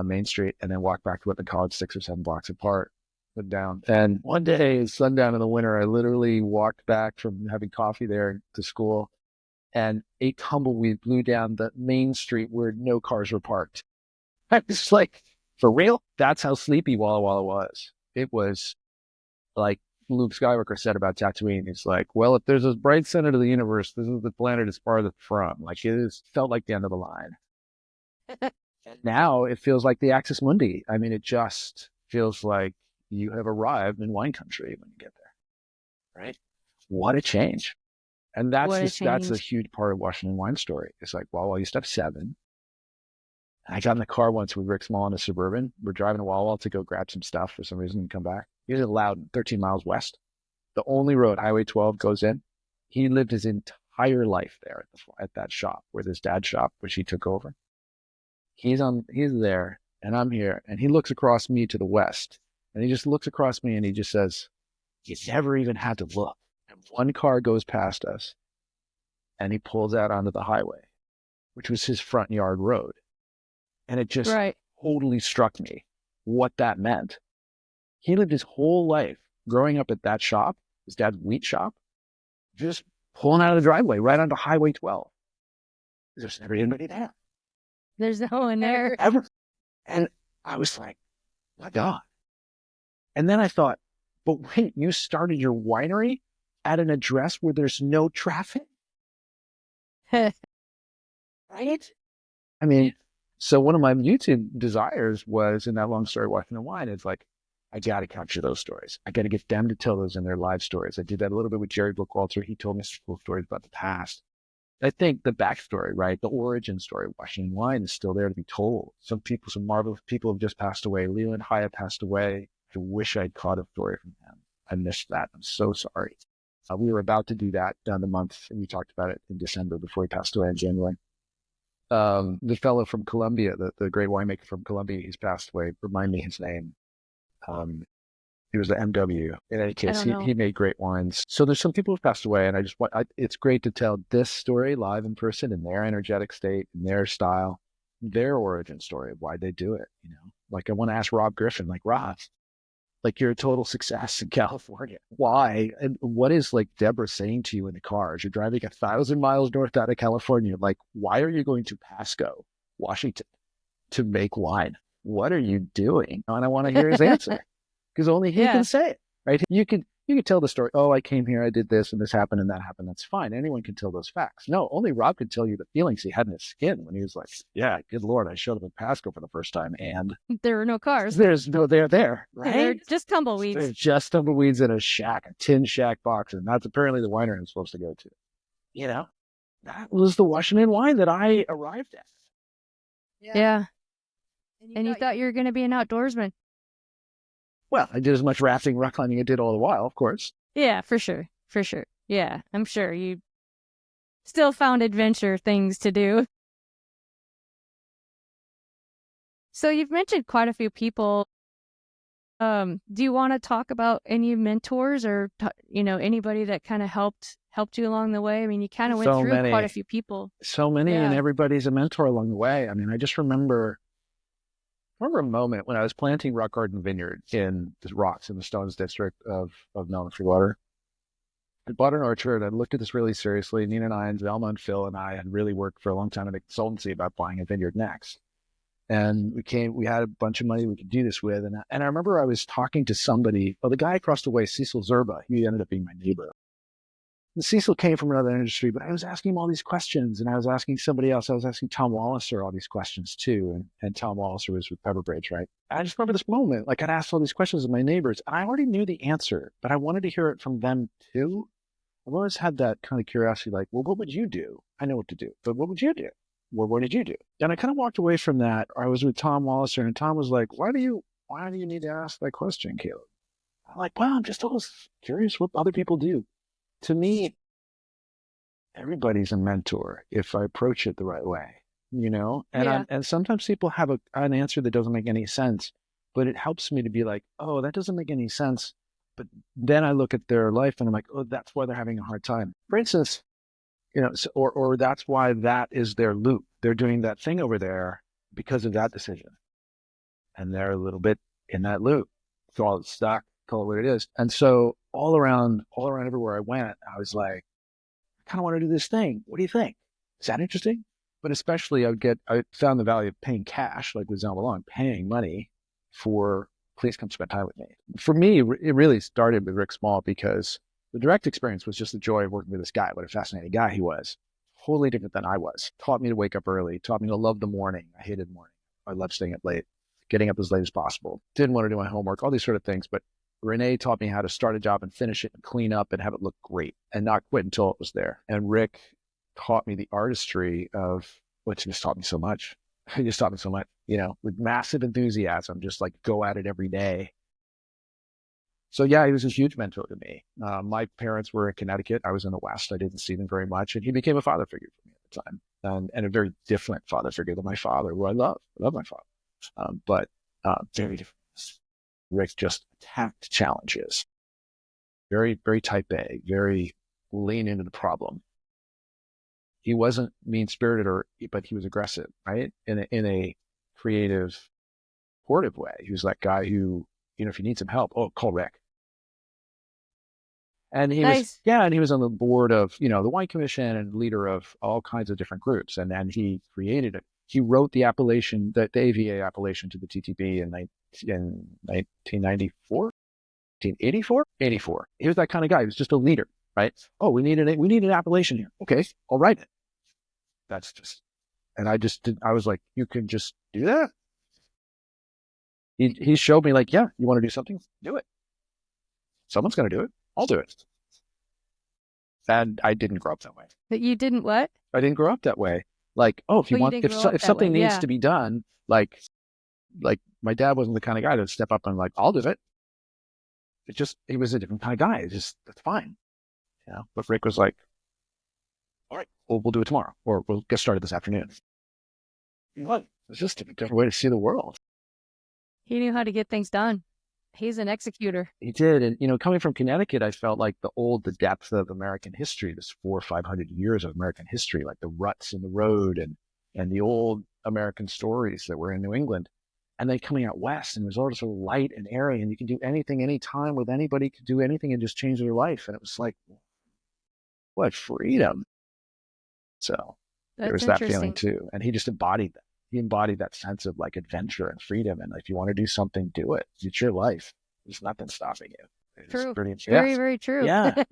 Main Street, and then walk back to Whitman College 6 or 7 blocks apart, went down. And one day, sundown in the winter, I literally walked back from having coffee there to school, and a tumbleweed blew down the main street where no cars were parked. I was like, for real? That's how sleepy Walla Walla was. It was like Luke Skywalker said about Tatooine. He's like, well, if there's a bright center to the universe, this is the planet it's farthest from. Like felt like the end of the line. And now it feels like the Axis Mundi. I mean, it just feels like you have arrived in wine country when you get there, right? What a change. And that's a huge part of Washington wine story. It's like, well, I used to have 7. I got in the car once with Rick Small in a Suburban. We're driving to Walla Walla to go grab some stuff for some reason and come back. He was in Loudon, 13 miles west. The only road, Highway 12, goes in. He lived his entire life there at that shop, where his dad's shop, which he took over. He's there, and I'm here, and he looks across me to the west, and he just looks across me, and he just says, you never even had to look. And one car goes past us, and he pulls out onto the highway, which was his front yard road. And it just totally struck me what that meant. He lived his whole life growing up at that shop, his dad's wheat shop, just pulling out of the driveway right onto Highway 12. There's never anybody there. There's no one there. Ever. And I was like, my God. And then I thought, but wait, you started your winery at an address where there's no traffic? Right? I mean, so one of my YouTube desires was, in that long story, Washington Wine, it's like, I got to capture those stories. I got to get them to tell those in their live stories. I did that a little bit with Jerry Bookwalter. He told me some cool stories about the past. I think the backstory, right? The origin story of Washington Wine is still there to be told. Some marvelous people have just passed away. Leland Hyatt passed away. I wish I'd caught a story from him. I missed that. I'm so sorry. We were about to do that down the month, and we talked about it in December before he passed away in January. The fellow from Colombia, the great winemaker from Colombia, he's passed away. Remind me his name. He was the MW. In any case, he made great wines. So there's some people who've passed away, and it's great to tell this story live in person in their energetic state, in their style, their origin story of why they do it. You know, like I want to ask Rob Griffin, like, Rob, like, you're a total success in California. Why? And what is, like, Deborah saying to you in the car as you're driving 1,000 miles north out of California? Like, why are you going to Pasco, Washington, to make wine? What are you doing? And I want to hear his answer, because only he can say it, right? You can tell the story. Oh, I came here, I did this, and this happened, and that happened. That's fine. Anyone can tell those facts. No, only Rob could tell you the feelings he had in his skin when he was like, yeah, good Lord, I showed up in Pasco for the first time, and there were no cars. They're there, right? They're just tumbleweeds. They're just tumbleweeds in a shack, a tin shack box, and that's apparently the winery I'm supposed to go to. You know, that was the Washington wine that I arrived at. Yeah. And you thought you were going to be an outdoorsman. Well, I did as much rafting, rock climbing I did all the while, of course. Yeah, for sure. For sure. Yeah, I'm sure you still found adventure things to do. So you've mentioned quite a few people. Do you want to talk about any mentors or, anybody that kind of helped you along the way? I mean, you kind of went through quite a few people. So many, and everybody's a mentor along the way. I mean, I just remember remember a moment when I was planting Rock Garden Vineyard in the Rocks in the Stones district of Mountain Water. I bought an orchard. I looked at this really seriously. Nina and I, and Velma and Phil and I had really worked for a long time in a consultancy about buying a vineyard next. And we had a bunch of money we could do this with. And I remember I was talking to somebody, the guy across the way, Cecil Zerba, he ended up being my neighbor. And Cecil came from another industry, but I was asking him all these questions, and I was asking somebody else. I was asking Tom Walliser all these questions too. And Tom Walliser was with Pepperbridge, right? And I just remember this moment, like I'd asked all these questions of my neighbors, and I already knew the answer, but I wanted to hear it from them too. I've always had that kind of curiosity, like, well, what would you do? I know what to do, but what would you do? Well, what did you do? And I kind of walked away from that. I was with Tom Walliser, and Tom was like, why do you need to ask that question, Caleb? I'm like, well, I'm just always curious what other people do. To me, everybody's a mentor if I approach it the right way, And Yeah. and sometimes people have an answer that doesn't make any sense, but it helps me to be like, oh, that doesn't make any sense. But then I look at their life and I'm like, oh, that's why they're having a hard time. For instance, or that's why that is their loop. They're doing that thing over there because of that decision, and they're a little bit in that loop. Call it stuck, call it what it is. And so all around everywhere I went, I was like, I kind of want to do this thing. What do you think? Is that interesting? But especially I found the value of paying cash, like with Zell Malone, paying money for, please come spend time with me. For me, it really started with Rick Small because the direct experience was just the joy of working with this guy. What a fascinating guy he was. Totally different than I was. Taught me to wake up early, taught me to love the morning. I hated morning. I loved staying up late, getting up as late as possible. Didn't want to do my homework, all these sort of things. But Renee taught me how to start a job and finish it and clean up and have it look great and not quit until it was there. And Rick taught me the artistry of, which just taught me so much. He just taught me so much, with massive enthusiasm, just like go at it every day. So yeah, he was a huge mentor to me. My parents were in Connecticut. I was in the West. I didn't see them very much. And he became a father figure for me at the time, and a very different father figure than my father, who I love. I love my father, but very different. Rick just attacked challenges. Very, very type A, very lean into the problem. He wasn't mean-spirited, but he was aggressive, right? In a creative, supportive way. He was that guy who, if you need some help, call Rick. And he Nice. and he was on the board of, the Wine Commission and leader of all kinds of different groups. And then he created it. He wrote the appellation, the AVA appellation to the TTB in 1994, 1984, 84. He was that kind of guy. He was just a leader, right? Oh, we need an appellation here. Okay, I'll write it. That's just, and I was like, you can just do that. He showed me like, yeah, you want to do something? Do it. Someone's going to do it. I'll do it. And I didn't grow up that way. But you didn't what? I didn't grow up that way. Like, oh, if something needs to be done, like my dad wasn't the kind of guy to step up and like, I'll do it. He was a different kind of guy. That's fine. But Rick was like, all right, we'll do it tomorrow, or we'll get started this afternoon. What? It's just a different way to see the world. He knew how to get things done. He's an executor. He did. And, coming from Connecticut, I felt like the depth of American history, this 400 or 500 years of American history, like the ruts in the road and the old American stories that were in New England. And then coming out West, and it was all sort of light and airy, and you can do anything, anytime with anybody, could do anything and just change their life. And it was like, what freedom. So there was that feeling too. And he just embodied that. He embodied that sense of like adventure and freedom. And if you want to do something, do it. It's your life. There's nothing stopping you. True. Very, very true. Yeah.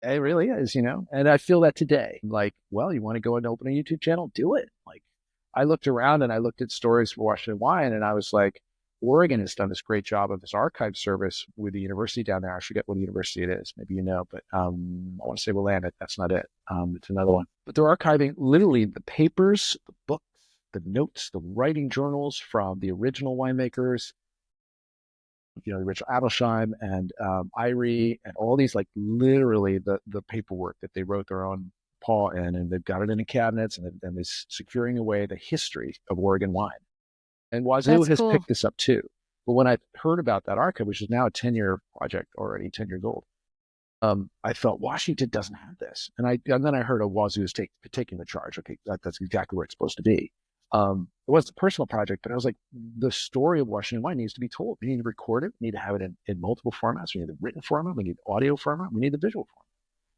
It really is, and I feel that today. Like, well, you want to go and open a YouTube channel? Do it. Like, I looked around and I looked at stories for Washington Wine, and I was like, Oregon has done this great job of this archive service with the university down there. I forget what university it is. Maybe but I want to say Willamette. That's not it. It's another one. But they're archiving literally the papers, the books, the notes, the writing journals from the original winemakers, Rachel Adelsheim and Irie, and all these, like literally the paperwork that they wrote their own paw in, and they've got it in the cabinets, and they're securing away the history of Oregon wine. And Wazoo has picked this up too. But when I heard about that archive, which is now a 10-year project already, 10 years old, I felt Washington doesn't have this. And then I heard of Wazoo is taking the charge. Okay, that's exactly where it's supposed to be. It wasn't a personal project, but I was like, the story of Washington wine needs to be told. We need to record it. We need to have it in multiple formats. We need the written format. We need the audio format. We need the visual format.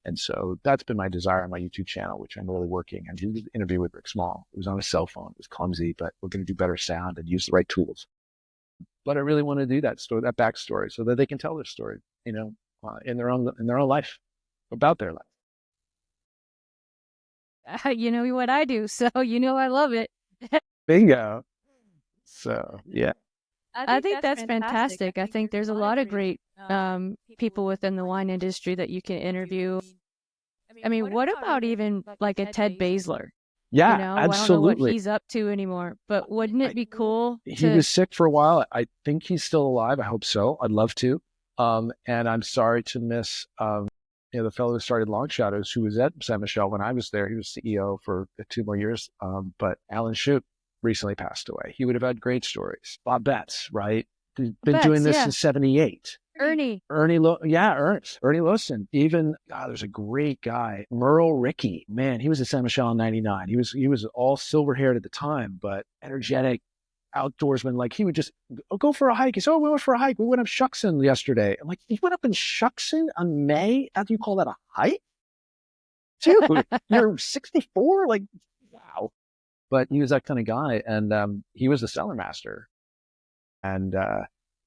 And so that's been my desire on my YouTube channel, which I'm really working. I did an interview with Rick Small. It was on a cell phone. It was clumsy, but we're going to do better sound and use the right tools. But I really want to do that story, that backstory, so that they can tell their story, in their own life, about their life. You know what I do, so I love it. Bingo. So yeah. I think that's fantastic. I think there's a lot of great people within the wine industry that you can interview. I mean, what about even like a Ted Basler? Yeah, I don't know what he's up to anymore, but wouldn't it be cool? He was sick for a while. I think he's still alive. I hope so. I'd love to. And I'm sorry to miss, the fellow who started Long Shadows, who was at Saint Michel when I was there. He was CEO for 2 more years. But Alan Shoup recently passed away. He would have had great stories. Bob Betts, right? He's been doing this since 78. Ernie Lawson. Even there's a great guy, Merle Rickey. Man, he was at Saint Michel in '99. He was all silver haired at the time, but energetic outdoorsman. Like he would just go for a hike. He said, "Oh, we went for a hike. We went up Shuckson yesterday." I'm like, "You went up in Shuckson on May? How do you call that a hike, dude? You're 64. Like, wow." But he was that kind of guy, and he was the cellar master, and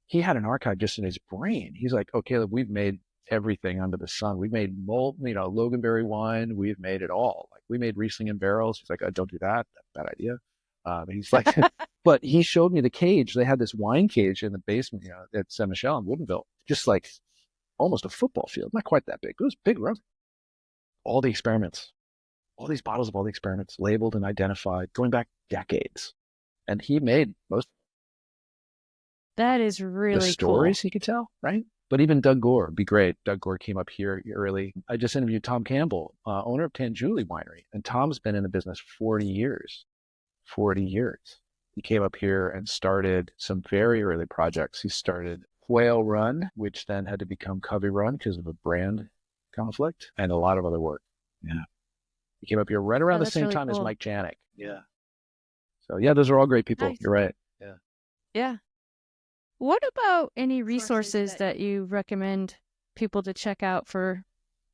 he had an archive just in his brain. He's like, "Okay, look, we've made everything under the sun. We've made Loganberry wine. We've made it all. Like we made Riesling in barrels." He's like, "Oh, don't do that. That's a bad idea." He's like, but he showed me the cage. They had this wine cage in the basement, at Saint Michel in Woodinville, just like almost a football field. Not quite that big, but it was big room. All the experiments, all these bottles of all the experiments labeled and identified going back decades. And he made most. That is really the stories he could tell, right? But even Doug Gore would be great. Doug Gore came up here early. I just interviewed Tom Campbell, owner of Tanjuli Winery. And Tom's been in the business 40 years. 40 years. He came up here and started some very early projects. He started Whale Run, which then had to become Covey Run because of a brand conflict, and a lot of other work. Yeah. He came up here right around the same time as Mike Janik. Yeah. So yeah, those are all great people. Nice. You're right. Yeah. Yeah. What about any resources that you recommend people to check out for,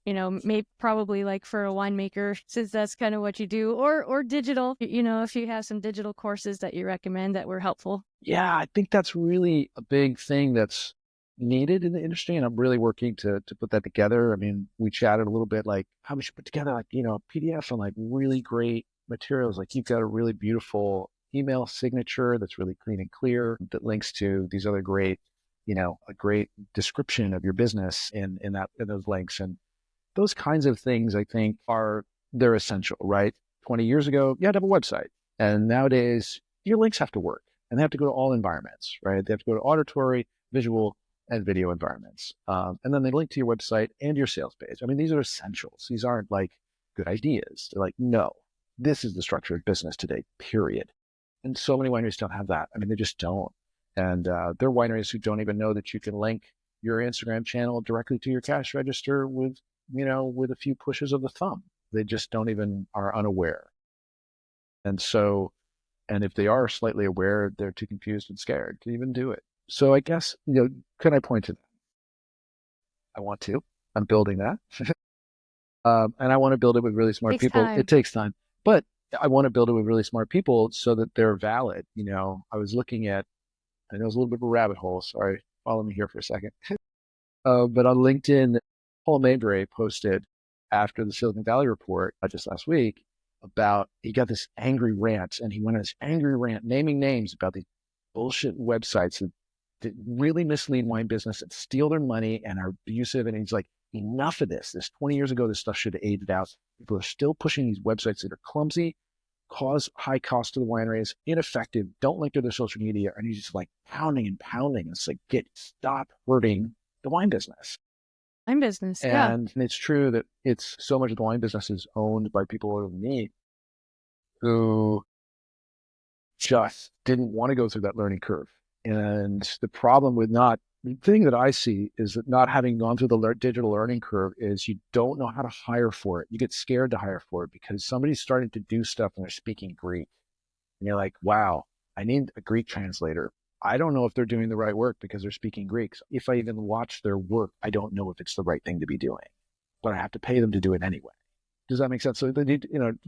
maybe probably like for a winemaker, since that's kind of what you do, or digital, if you have some digital courses that you recommend that were helpful? Yeah, I think that's really a big thing that's needed in the industry. And I'm really working to put that together. I mean, we chatted a little bit like how we should put together like, a PDF on like really great materials. Like you've got a really beautiful email signature that's really clean and clear that links to these other great, a great description of your business in those links. And those kinds of things, I think, they're essential, right? 20 years ago, you had to have a website. And nowadays, your links have to work. And they have to go to all environments, right? They have to go to auditory, visual, and video environments. And then they link to your website and your sales page. I mean, these are essentials. These aren't like good ideas. They're like, no, this is the structure of business today, period. And so many wineries don't have that. I mean, they just don't. And there are wineries who don't even know that you can link your Instagram channel directly to your cash register with a few pushes of the thumb. They just are unaware. And so, and if they are slightly aware, they're too confused and scared to even do it. So I guess, can I point to that? I want to. I'm building that. And I want to build it with really smart people. It takes time. But I want to build it with really smart people so that they're valid. I was looking at, I know it's a little bit of a rabbit hole. Sorry, follow me here for a second. But on LinkedIn, Paul Mabry posted after the Silicon Valley report just last week about, he got this angry rant, and he went on this angry rant naming names about these bullshit websites that really mislead wine business and steal their money and are abusive. And he's like, enough of this. 20 years ago, this stuff should have aged out. People are still pushing these websites that are clumsy, cause high cost to the wineries, ineffective, don't link to their social media. And he's just like pounding and pounding. It's like, stop hurting the wine business. And it's true that it's so much of the wine business is owned by people older than me who just didn't want to go through that learning curve. And the problem with the thing that I see is that not having gone through the digital learning curve is you don't know how to hire for it. You get scared to hire for it because somebody's starting to do stuff and they're speaking Greek. And you're like, wow, I need a Greek translator. I don't know if they're doing the right work because they're speaking Greek. So if I even watch their work, I don't know if it's the right thing to be doing, but I have to pay them to do it anyway. Does that make sense? So,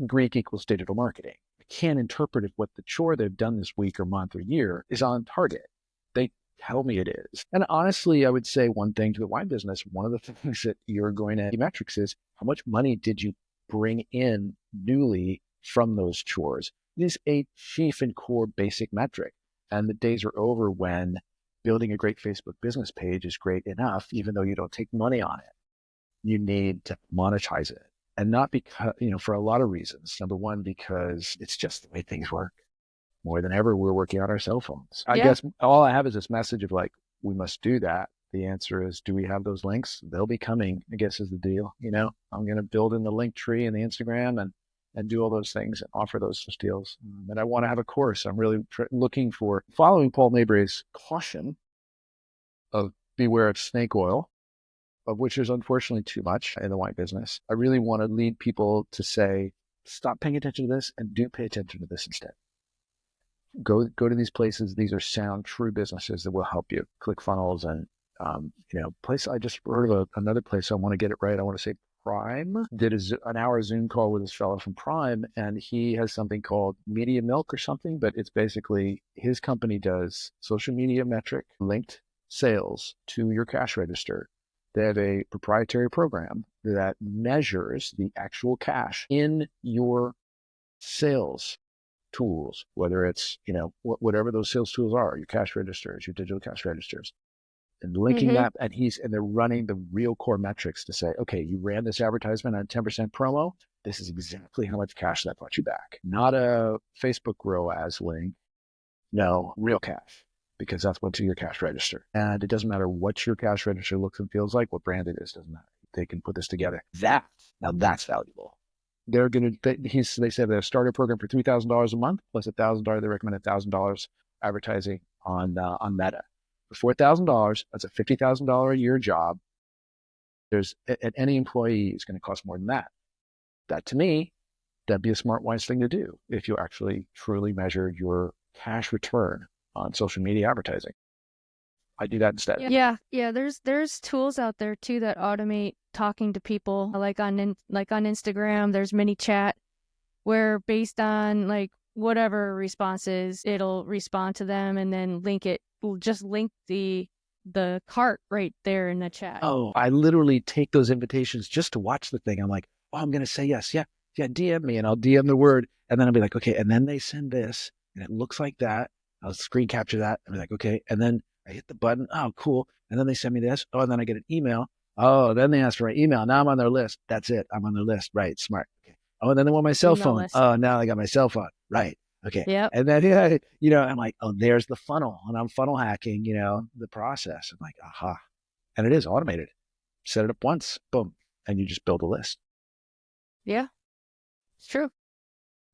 Greek equals digital marketing. I can't interpret if what the chore they've done this week or month or year is on target. They tell me it is. And honestly, I would say one thing to the wine business, one of the things that you're going to metrics is how much money did you bring in newly from those chores? It is a chief and core basic metric. And the days are over when building a great Facebook business page is great enough, even though you don't take money on it. You need to monetize it. And not because, for a lot of reasons. Number one, because it's just the way things work. More than ever, we're working on our cell phones. I guess all I have is this message of like, we must do that. The answer is, do we have those links? They'll be coming, I guess is the deal. I'm going to build in the link tree and the Instagram and do all those things and offer those deals. And I want to have a course. I'm really looking for following Paul Mabry's caution of beware of snake oil, of which there's unfortunately too much in the wine business. I really want to lead people to say, stop paying attention to this and do pay attention to this instead. Go to these places. These are sound, true businesses that will help you. ClickFunnels and, place. I just heard of another place. I want to get it right. I want to say Prime. Did an hour Zoom call with this fellow from Prime, and he has something called Media Milk or something, but it's basically his company does social media metric linked sales to your cash register. They have a proprietary program that measures the actual cash in your sales tools, whether it's, whatever those sales tools are, your cash registers, your digital cash registers, and linking that. And they're running the real core metrics to say, okay, you ran this advertisement on 10% promo. This is exactly how much cash that brought you back. Not a Facebook ROAS link. No, real cash, because that's what's in your cash register. And it doesn't matter what your cash register looks and feels like, what brand it is, doesn't matter. They can put this together. Now that's valuable. They're going to, they said they have a starter program for $3,000 a month plus $1,000. They recommend $1,000 advertising on Meta. For $4,000, that's a $50,000 a year job. At any employee is going to cost more than that. That to me, that'd be a smart, wise thing to do if you actually truly measure your cash return on social media advertising. I do that instead. Yeah. There's tools out there too that automate talking to people, like on Instagram. There's mini chat where based on like whatever responses, it'll respond to them and then link the cart right there in the chat. Oh, I literally take those invitations just to watch the thing. I'm like, oh, I'm going to say yes. Yeah, DM me, and I'll DM the word. And then I'll be like, okay. And then they send this and it looks like that. I'll screen capture that and be like, okay. And then I hit the button. Oh, cool. And then they send me this. Oh, and then I get an email. Oh, then they ask for my email. Now I'm on their list. That's it. I'm on their list. Right. Smart. Okay. Oh, and then they want my cell phone. List. Oh, now I got my cell phone. Right. Okay. Yeah. And then, I'm like, oh, there's the funnel. And I'm funnel hacking, the process. I'm like, aha. And it is automated. Set it up once, boom. And you just build a list. Yeah. It's true.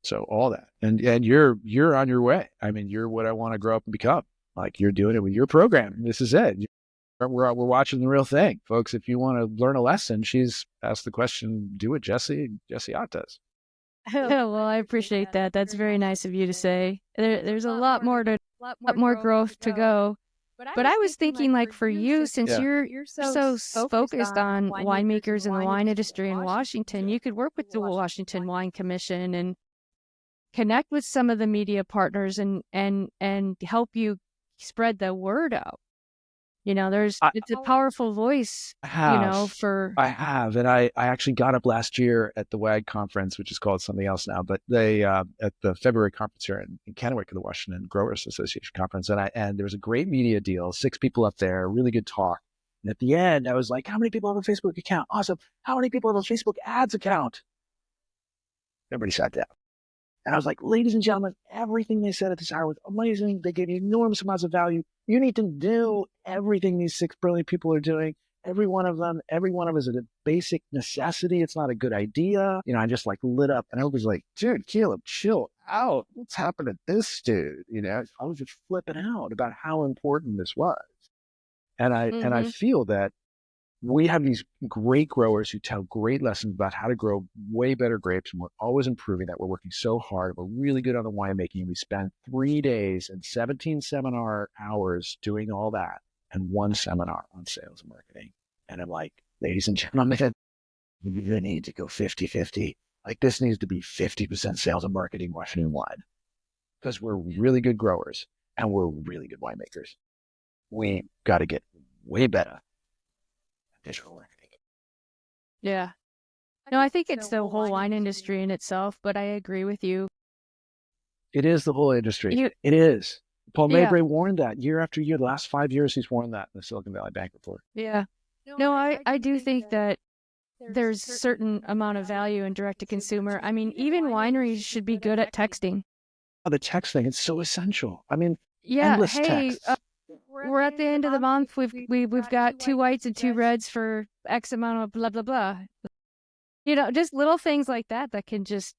So all that. And you're on your way. I mean, you're what I want to grow up and become. Like, you're doing it with your program. This is it. We're watching the real thing. Folks, if you want to learn a lesson, she's asked the question, do what Jesse Ott does. Well, I appreciate that. That's very nice of you to say. There's a lot more growth to go. But I was thinking, like, for you, since you're so focused on winemakers in the wine industry in Washington, you could work with the Washington Wine Commission and connect with some of the media partners and help you spread the word out. It's a powerful voice, I have. And I actually got up last year at the WAG conference, which is called something else now, but they, at the February conference here in Kennewick, the Washington Growers Association conference. And there was a great media deal, 6 people up there, really good talk. And at the end, I was like, how many people have a Facebook account? Awesome. How many people have a Facebook ads account? Everybody sat down. And I was like, ladies and gentlemen, everything they said at this hour was amazing. They gave you enormous amounts of value. You need to do everything these 6 brilliant people are doing. Every one of them is a basic necessity. It's not a good idea. I just like lit up and I was like, dude, Caleb, chill out. What's happened to this dude? I was just flipping out about how important this was. And I feel that We have these great growers who tell great lessons about how to grow way better grapes, and we're always improving that. We're working so hard. We're really good on the winemaking. We spent 3 days and 17 seminar hours doing all that and 1 seminar on sales and marketing. And I'm like, ladies and gentlemen, you need to go 50-50. Like, this needs to be 50% sales and marketing, washing and wine, because we're really good growers and we're really good winemakers. We got to get way better at digital marketing. Yeah. No, I think it's the whole wine industry in itself, but I agree with you. It is the whole industry. It is. Paul Mabray warned that year after year. The last 5 years, he's warned that in the Silicon Valley Bank Report. Yeah. No, I do think that there's certain amount of value in direct to consumer. I mean, even wineries should be good at texting. Oh, the text thing, it's so essential. I mean, yeah, endless hey, texts. We're at the end of the month. We've got 2 whites and 2 reds for X amount of blah blah blah. You know, just little things like that can just.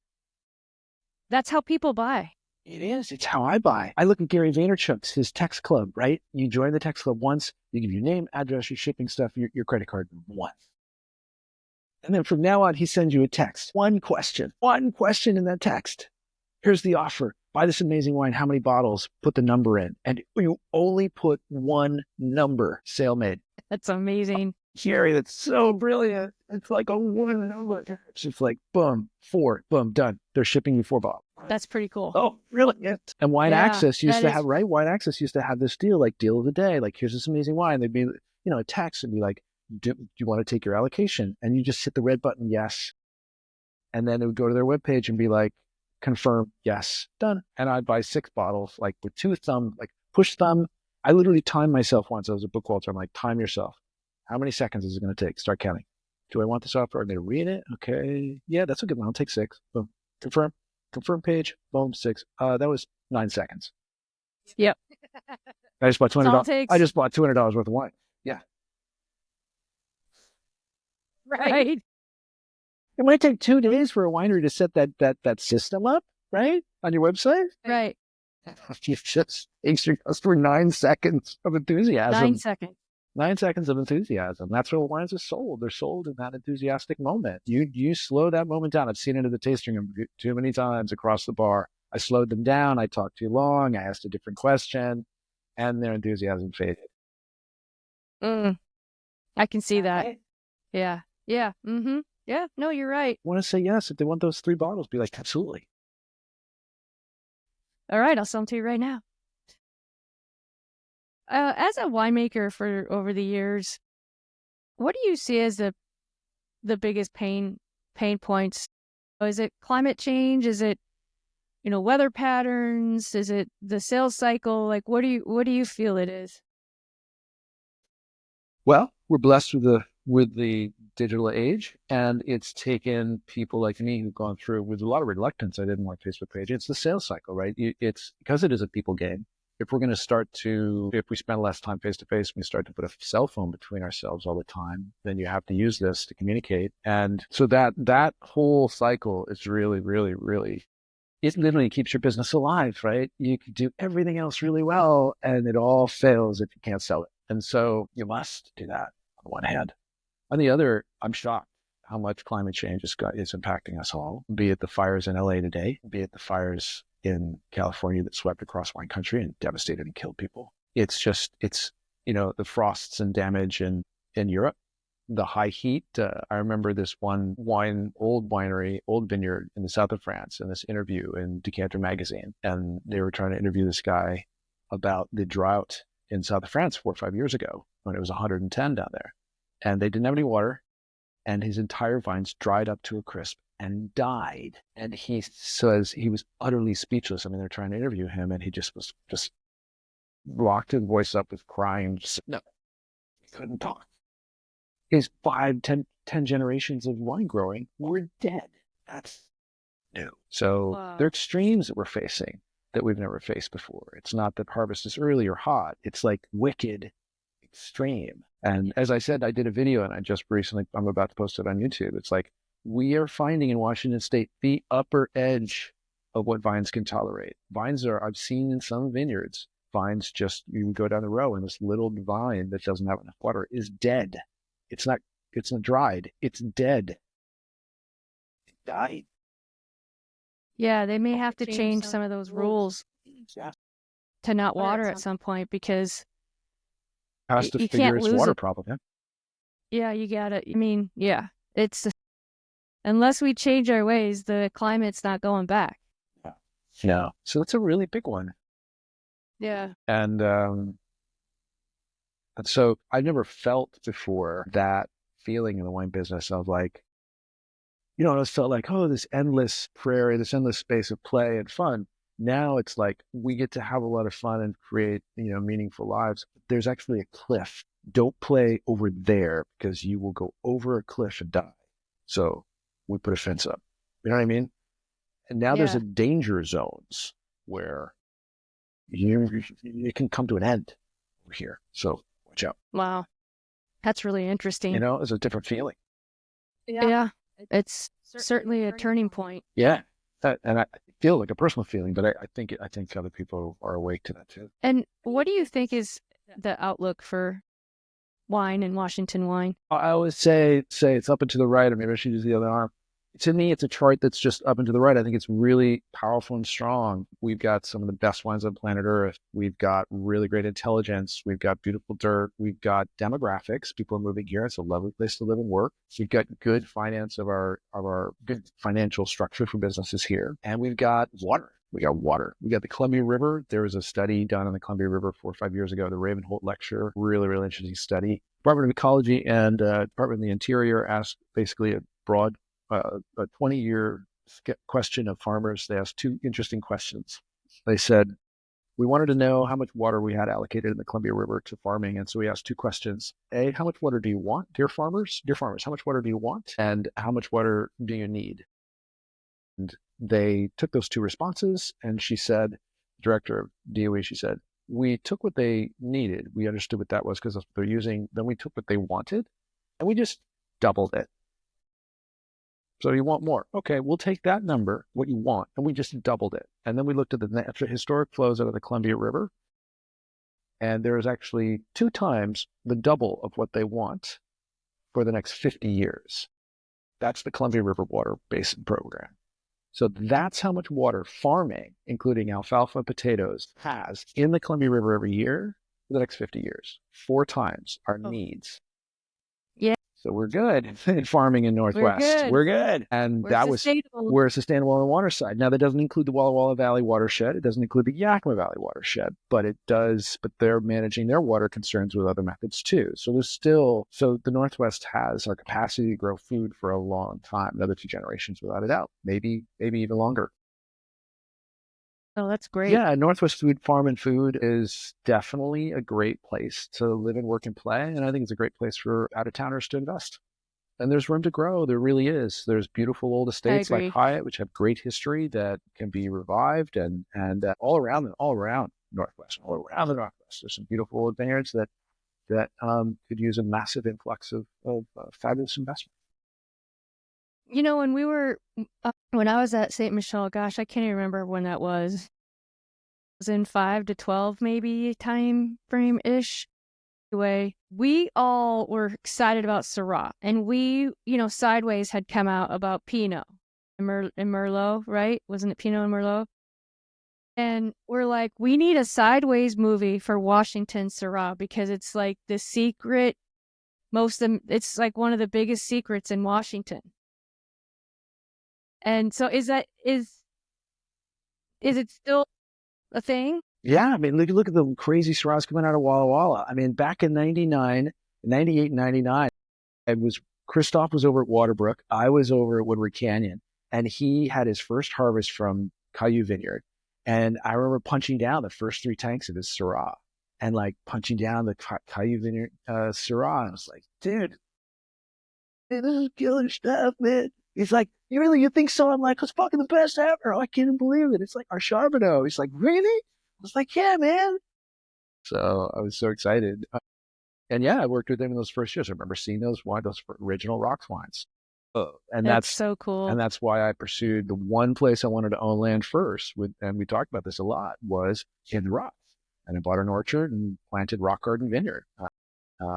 That's how people buy. It is. It's how I buy. I look at Gary Vaynerchuk's, his text club, right? You join the text club once, you give your name, address, your shipping stuff, your credit card once. And then from now on, he sends you a text. One question in that text. Here's the offer. Buy this amazing wine. How many bottles? Put the number in. And you only put 1 number. Sale made. That's amazing. Gary, that's so brilliant. It's like a 1 number. It's just like, boom, 4, boom, done. They're shipping you 4 bottles. That's pretty cool. Oh, brilliant. And Wine Access used to have, right? Wine Access used to have this deal, like deal of the day. Like, here's this amazing wine. They'd be, a text and be like, do you want to take your allocation? And you just hit the red button, yes. And then it would go to their webpage and be like, confirm, yes, done. And I'd buy 6 bottles, like with 2 thumb, like push thumb. I literally timed myself once. I was a book walter. I'm like, time yourself. How many seconds is it going to take? Start counting. Do I want this offer? I'm going to read it. Okay. Yeah, that's a good one. I'll take 6. Boom. Confirm page. Boom. 6. That was 9 seconds. Yep. I just bought $200. I just bought $200 worth of wine. Yeah. Right. It might take 2 days for a winery to set that system up, right? On your website. Right. You just takes your customer 9 seconds of enthusiasm. 9 seconds. 9 seconds of enthusiasm. That's where wines are sold. They're sold in that enthusiastic moment. You slow that moment down. I've seen it at the tasting room too many times across the bar. I slowed them down. I talked too long. I asked a different question, and their enthusiasm faded. I can see that. Yeah. Yeah. Mm-hmm. Yeah. No, you're right. I want to say yes. If they want those 3 bottles, be like, absolutely. All right. I'll sell them to you right now. As a winemaker for over the years, what do you see as the biggest pain points? Is it climate change? Is it, weather patterns? Is it the sales cycle? Like, what do you feel it is? Well, we're blessed with the digital age, and it's taken people like me who've gone through with a lot of reluctance. I didn't want Facebook page. It's the sales cycle, right? It's because it is a people game. If we're going to if we spend less time face to face, we start to put a cell phone between ourselves all the time, then you have to use this to communicate. And so that whole cycle is really, really, really, it literally keeps your business alive, right? You can do everything else really well, and it all fails if you can't sell it. And so you must do that on one hand. On the other, I'm shocked how much climate change is impacting us all, be it the fires in LA today, be it the fires in California that swept across wine country and devastated and killed people. It's the frosts and damage in Europe, the high heat. I remember this one old vineyard in the south of France, in this interview in Decanter magazine. And they were trying to interview this guy about the drought in south of France 4 or 5 years ago when it was 110 down there. And they didn't have any water, and his entire vines dried up to a crisp and died. And he says he was utterly speechless. I mean, they're trying to interview him, and he just locked his voice up with crying. No, he couldn't talk. His 10 generations of wine growing were dead. That's new. So Wow. They're extremes that we're facing that we've never faced before. It's not that harvest is early or hot. It's like wicked extreme. And as I said, I did a video, and I'm about to post it on YouTube. It's like, we are finding in Washington State the upper edge of what vines can tolerate. I've seen in some vineyards, vines you go down the row, and this little vine that doesn't have enough water is dead. It's not dried. It's dead. It died. Yeah, they may have to change some of those rules Yeah. to not water at some point, because Has to you figure can't its lose water it. problem. Yeah. Yeah, you gotta, I mean, yeah, it's, unless we change our ways, the climate's not going back. No. So that's a really big one. Yeah. And so I never felt before that feeling in the wine business of like, it always felt like, oh, this endless prairie, this endless space of play and fun. Now it's like we get to have a lot of fun and create, meaningful lives. There's actually a cliff. Don't play over there because you will go over a cliff and die. So we put a fence up. You know what I mean? And now there's a danger zones where it can come to an end over here. So watch out. Wow. That's really interesting. It's a different feeling. Yeah. It's certainly a turning point. Yeah. And I feel like a personal feeling, but I think other people are awake to that too. And what do you think is the outlook for wine and Washington wine? I always say it's up and to the right, or maybe I should use the other arm. To me, it's a chart that's just up and to the right. I think it's really powerful and strong. We've got some of the best wines on planet Earth. We've got really great intelligence. We've got beautiful dirt. We've got demographics. People are moving here. It's a lovely place to live and work. We've got good finance of our good financial structure for businesses here. And we've got water. We got water. We got the Columbia River. There was a study done on the Columbia River 4 or 5 years ago, the Ravenholt lecture. Really, really interesting study. Department of Ecology and Department of the Interior asked basically a broad, a 20-year question of farmers. They asked two interesting questions. They said, we wanted to know how much water we had allocated in the Columbia River to farming. And so we asked two questions. A, how much water do you want, dear farmers? Dear farmers, how much water do you want? And how much water do you need? And they took those two responses, and she said, director of DOE, she said, we took what they needed. We understood what that was because that's what they're using. Then we took what they wanted, and we just doubled it. So you want more? Okay, we'll take that number, what you want, and we just doubled it. And then we looked at the natural historic flows out of the Columbia River, and there is actually 2 times the double of what they want for the next 50 years. That's the Columbia River Water Basin Program. So that's how much water farming, including alfalfa, potatoes, has in the Columbia River every year for the next 50 years. 4 times our needs. Yeah. So we're good in farming in Northwest. We're good. And we're sustainable on the water side. Now, that doesn't include the Walla Walla Valley watershed. It doesn't include the Yakima Valley watershed, but it does. But they're managing their water concerns with other methods too. So so the Northwest has our capacity to grow food for a long time, another 2 generations without a doubt, maybe even longer. Oh, that's great. Yeah, Northwest Food Farm and Food is definitely a great place to live and work and play. And I think it's a great place for out-of-towners to invest. And there's room to grow. There really is. There's beautiful old estates like Hyatt, which have great history that can be revived, and all around Northwest, all around the Northwest. There's some beautiful old vineyards that could use a massive influx of fabulous investment. When I was at St. Michel, gosh, I can't even remember when that was. It was in 5 to 12 maybe time frame-ish. Anyway, we all were excited about Syrah. And we, Sideways had come out about Pinot and Merlot, right? Wasn't it Pinot and Merlot? And we're like, we need a Sideways movie for Washington Syrah because it's like the secret, it's like one of the biggest secrets in Washington. And so is it still a thing? Yeah, I mean, look at the crazy Syrahs coming out of Walla Walla. I mean, back in 98 and 99, Christoph was over at Waterbrook. I was over at Woodward Canyon, and he had his first harvest from Caillou Vineyard. And I remember punching down the first 3 tanks of his Syrah and like punching down the Caillou Vineyard Syrah. And I was like, dude, this is killer stuff, man. He's like, you think so? I'm like, it's fucking the best ever. Oh, I can't believe it. It's like our Charbonneau. He's like, really? I was like, yeah, man. So I was so excited. And yeah, I worked with him in those first years. I remember seeing those original Rocks wines. And that's so cool. And that's why I pursued the one place I wanted to own land first, and we talked about this a lot, was in the Rocks. And I bought an orchard and planted Rock Garden Vineyard.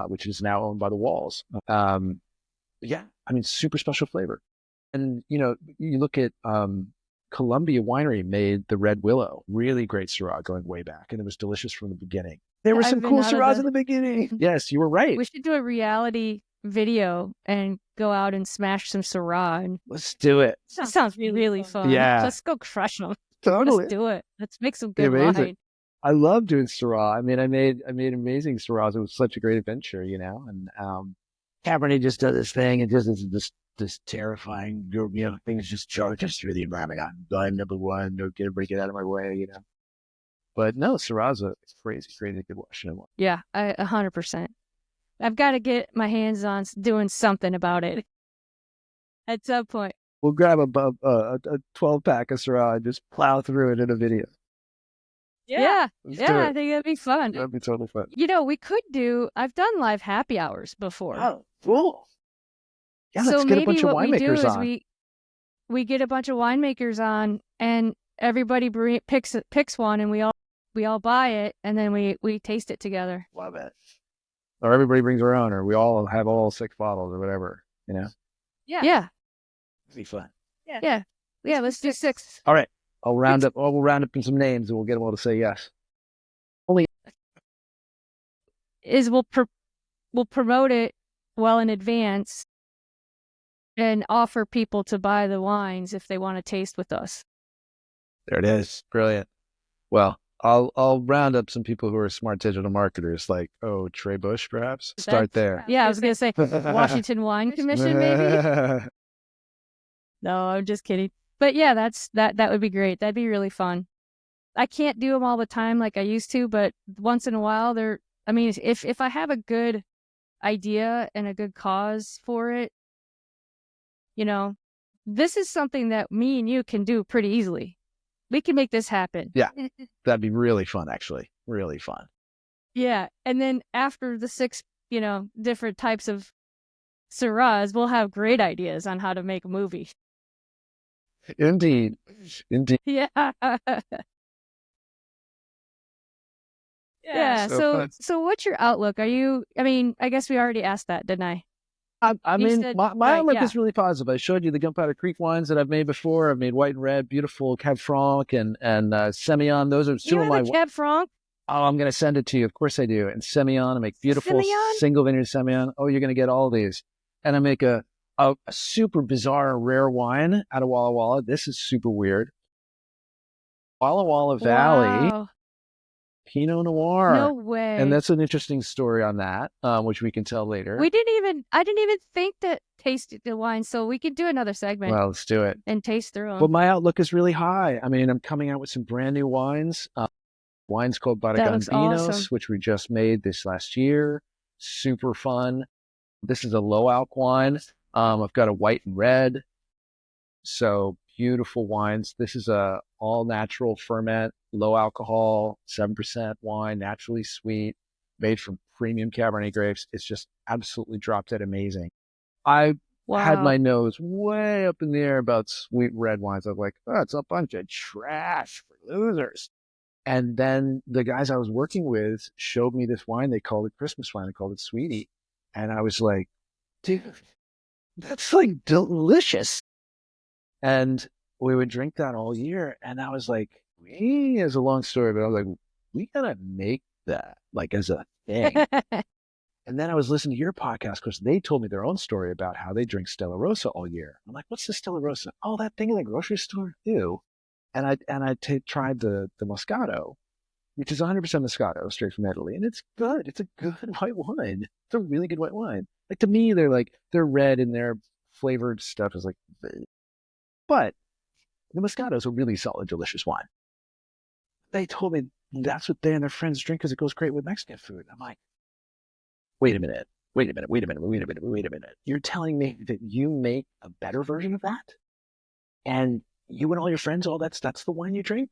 which is now owned by the Walls. Yeah, I mean, super special flavor. And, you know, you look at Columbia Winery made the Red Willow, really great Syrah going way back, and it was delicious from the beginning. There were I've some been cool out of Syrahs the- in the beginning. Yes, you were right. We should do a reality video and go out and smash some Syrah. And Let's do it. that sounds really fun. Yeah. Let's go crush them. Totally. Let's do it. Let's make some Be good amazing. wine. I love doing Syrah. I mean, I made amazing Syrahs. It was such a great adventure, you know. And Cabernet just does this thing, and just is this terrifying, you know, things just charge us through the environment. I'm number one. Don't get out of my way, you know. But no, Syrah's a crazy good Washington wine. Yeah, 100%. I've got to get my hands on doing something about it at some point. We'll grab a 12-pack of Syrah and just plow through it in a video. Yeah, Let's do I it. think that'd be fun. That'd be totally fun. You know, we could do. I've done live happy hours before. Oh, cool. Yeah, so let's get a maybe bunch of what we do winemakers is on. we get a bunch of winemakers on, and everybody picks one, and we all buy it, and then we taste it together. Love it. Or everybody brings their own, or we all have all 6 bottles or whatever, you know? Yeah. It'd be fun. Yeah. Let's do 6. All right. We'll round up some names and we'll get them all to say yes. We'll promote it well in advance and offer people to buy the wines if they want to taste with us. There it is. Brilliant. Well, I'll round up some people who are smart digital marketers, like Trey Bush, perhaps. Start there. Yeah, I was gonna say Washington Wine Commission, maybe. No, I'm just kidding. But yeah, that would be great. That'd be really fun. I can't do them all the time like I used to, but once in a while, if I have a good idea and a good cause for it, you know, this is something that me and you can do pretty easily. We can make this happen. Yeah, that'd be really fun, actually. Really fun. Yeah, and then after the 6, different types of Syrahs, we'll have great ideas on how to make a movie. Indeed. Yeah. Yeah. So what's your outlook? I guess we already asked that, didn't I? My outlook is really positive. I showed you the Gunpowder Creek wines that I've made before. I've made white and red, beautiful Cab Franc and Semillon. Those are two of my. Cab Franc? Oh, I'm going to send it to you. Of course I do. And Semillon, I make beautiful single vineyard Semillon. Oh, you're going to get all of these. And I make a super bizarre rare wine out of Walla Walla. This is super weird. Walla Walla Valley. Wow. Pinot Noir. No way. And that's an interesting story on that, which we can tell later. I didn't even think to taste the wine, so we could do another segment. Well, let's do it. And taste through them. But my outlook is really high. I mean, I'm coming out with some brand new wines. Wines called Barragandinos, awesome. which we just made this last year. Super fun. This is a low alc wine. I've got a white and red. So beautiful wines. This is a all natural ferment, low alcohol, 7% wine, naturally sweet, made from premium Cabernet grapes. It's just absolutely drop dead amazing. I had my nose way up in the air about sweet red wines. I was like, it's a bunch of trash for losers. And then the guys I was working with showed me this wine. They called it Christmas wine. They called it Sweetie. And I was like, dude, that's like delicious. And we would drink that all year. And I was like, it's a long story, but I was like, we gotta make that like as a thing. And then I was listening to your podcast because they told me their own story about how they drink Stella Rosa all year. I'm like, what's the Stella Rosa? Oh, that thing in the grocery store? Ew. And I tried the Moscato, which is 100% Moscato, straight from Italy. And it's good. It's a good white wine. It's a really good white wine. Like, to me, they're red and their flavored stuff is like, bleh. But the Moscato is a really solid, delicious wine. They told me that's what they and their friends drink because it goes great with Mexican food. I'm like, wait a minute. You're telling me that you make a better version of that? And you and all your friends, that's the wine you drink?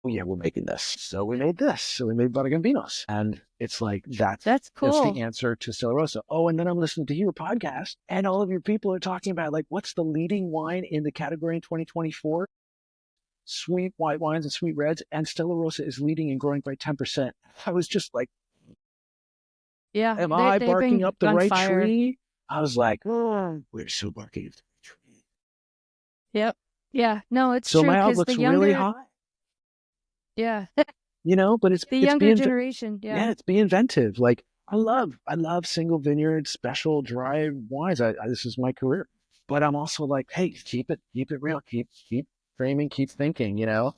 Oh yeah, we're making this. So we made this. So we made Barragandinos. And it's like, that's cool. That's the answer to Stella Rosa. Oh, and then I'm listening to your podcast and all of your people are talking about like, what's the leading wine in the category in 2024? Sweet white wines and sweet reds. And Stella Rosa is leading and growing by 10%. I was just like, Yeah. Am I They've barking been up the right gunfire. tree? I was like, oh, we're so barking up the right tree. Yep. Yeah. No, it's So true my because outlook's the really younger, high, yeah, but the it's younger being, generation. Yeah. yeah, it's being inventive. Like I love single vineyard, special dry wines. This is my career, but I'm also like, hey, keep it real, keep framing, keep thinking. I'll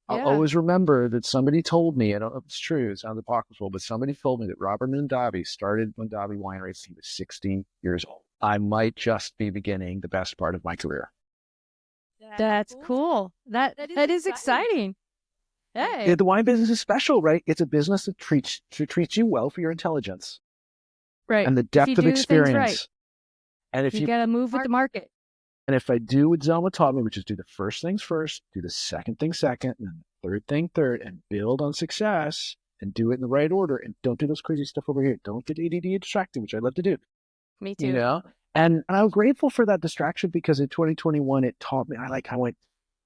Yeah. always remember that somebody told me, I don't know if it's true, it sounds apocryphal, but somebody told me that Robert Mondavi started Mondavi Winery when he was 60 years old. I might just be beginning the best part of my career. That's cool. That is exciting. Hey. Yeah, the wine business is special, right? It's a business that treats you well for your intelligence Right. and the If depth you of do things experience. right, And if you you got to move with the market. and if I do what Zelma taught me, which is do the first things first, do the second thing second, and then the third thing third, and build on success and do it in the right order, and don't do those crazy stuff over here. Don't get ADD and distracted, which I love to do. Me too. And I'm grateful for that distraction because in 2021 it taught me. I went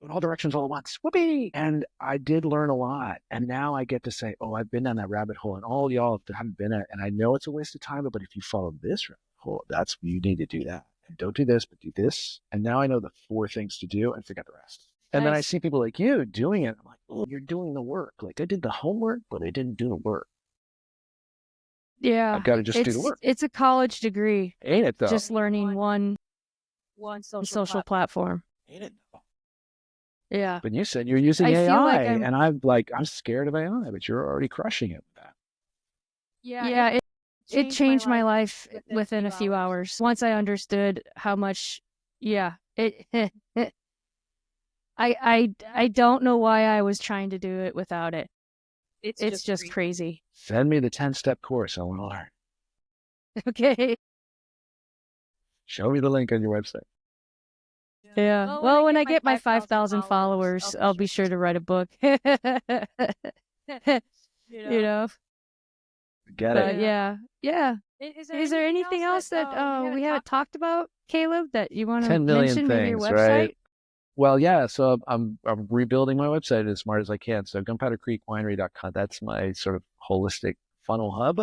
in all directions all at once. Whoopee! And I did learn a lot. And now I get to say, oh, I've been down that rabbit hole, and all y'all haven't been at. And I know it's a waste of time, but if you follow this rabbit hole, you need to do that. And don't do this, but do this. And now I know the 4 things to do and forget the rest. And then I see people like you doing it. I'm like, oh, you're doing the work. Like I did the homework, but I didn't do the work. Yeah. I've got to just do the work. It's a college degree. Ain't it though? Just learning one social platform. Ain't it though? Yeah. But you said you're using I AI, feel like and I'm scared of AI, but you're already crushing it with that. Yeah, it changed my life within a few hours. Once I understood how much, I don't know why I was trying to do it without it. It's just crazy. Send me the 10-step course. I want to learn. Okay. Show me the link on your website. Yeah. Well, when I get my 5,000 followers, I'll be sure to write a book. You know. Get it. Yeah. Is there anything else that we haven't talked about, Caleb, that you want to 10 million mention? Maybe your things, website? right? Well, yeah. So I'm rebuilding my website as smart as I can. So gunpowdercreekwinery.com. That's my sort of holistic funnel hub.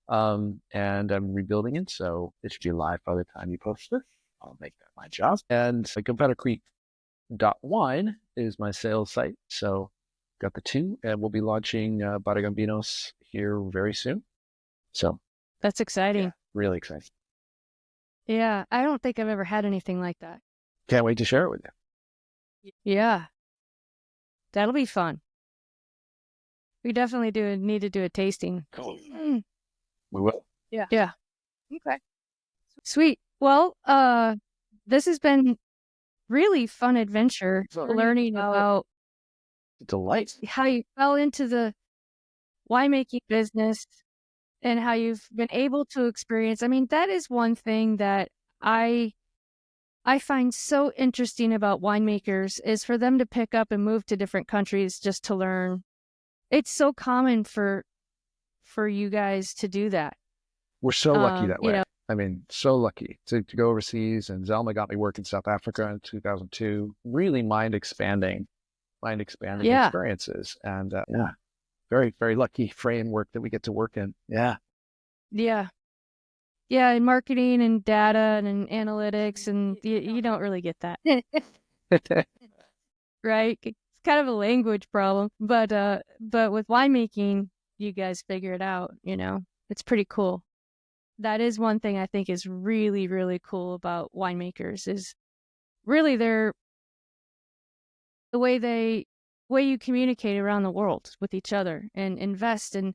And I'm rebuilding it. So it should be live by the time you post this. I'll make that my job. And gunpowdercreek.wine is my sales site. So got the 2, and we'll be launching Bodegambinos here very soon. So That's exciting. Yeah, really exciting. Yeah. I don't think I've ever had anything like that. Can't wait to share it with you. Yeah. That'll be fun. We definitely need to do a tasting. Cool. We will. Yeah. Okay. Sweet. Well, this has been really fun adventure learning about Delight. how you fell into the winemaking business and how you've been able to experience. I mean, that is one thing that I find so interesting about winemakers is for them to pick up and move to different countries just to learn. It's so common for you guys to do that. We're so lucky that way. You know, I mean, so lucky to go overseas. And Zelma got me work in South Africa in 2002. Really mind expanding experiences. And very, very lucky framework that we get to work in. Yeah. Yeah. Yeah, and marketing and data and analytics, and you don't really get that. Right? It's kind of a language problem. But with winemaking, you guys figure it out, It's pretty cool. That is one thing I think is really, really cool about winemakers is really the way you communicate around the world with each other and invest. And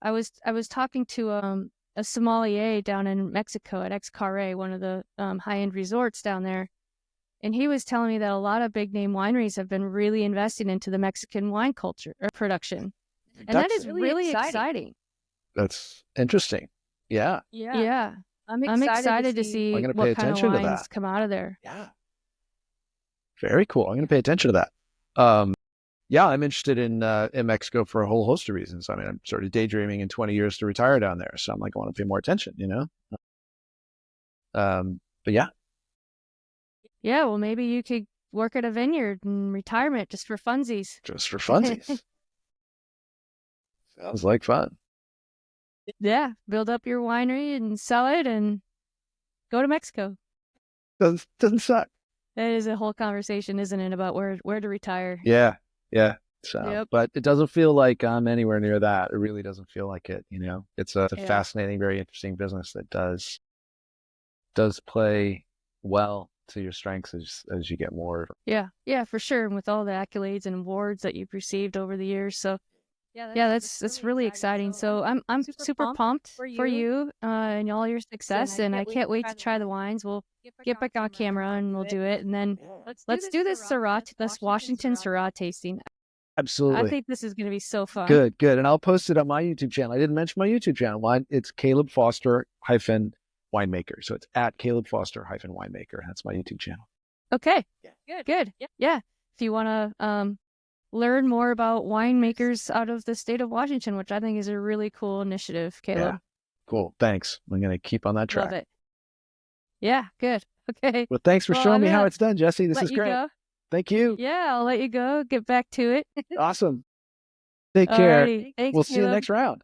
I was talking to a sommelier down in Mexico at Xcarre, one of the high-end resorts down there. And he was telling me that a lot of big name wineries have been really investing into the Mexican wine culture or production. And that is really exciting. That's interesting. Yeah. Yeah. I'm excited to see what kind of wines come out of there. Yeah. Very cool. I'm going to pay attention to that. Yeah, I'm interested in Mexico for a whole host of reasons. I mean, I'm sort of daydreaming in 20 years to retire down there. So I'm like, I want to pay more attention, But yeah. Yeah, well, maybe you could work at a vineyard in retirement just for funsies. Just for funsies. Sounds like fun. Yeah, build up your winery and sell it and go to Mexico. Doesn't suck. That is a whole conversation, isn't it, about where to retire? Yeah. So, Yep. but it doesn't feel like I'm anywhere near that. It really doesn't feel like it. It's a Yeah. fascinating, very interesting business that does play well to your strengths as you get more. Yeah, for sure. And with all the accolades and awards that you've received over the years, so yeah, that's really exciting. So I'm super pumped for you and all your success, and I can't wait to try the wines. We'll get back on camera and we'll do it, and then let's do this Washington Syrah tasting. Absolutely. I think this is going to be so fun. Good. And I'll post it on my YouTube channel. I didn't mention my YouTube channel. It's Caleb Foster Winemaker. So it's at Caleb Foster Winemaker. That's my YouTube channel. Okay. Good. Yeah. If you want to learn more about winemakers out of the state of Washington, which I think is a really cool initiative, Caleb. Yeah. Cool. Thanks. I'm going to keep on that track. Love it. Yeah. Good. Okay. Well, thanks for showing me how it's done, Jesse. This is great. Go. Thank you. Yeah, I'll let you go. Get back to it. Awesome. Take care. Thanks, we'll see you next round.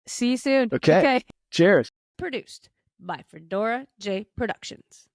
See you soon. Okay. Cheers. Produced by Fedora J Productions.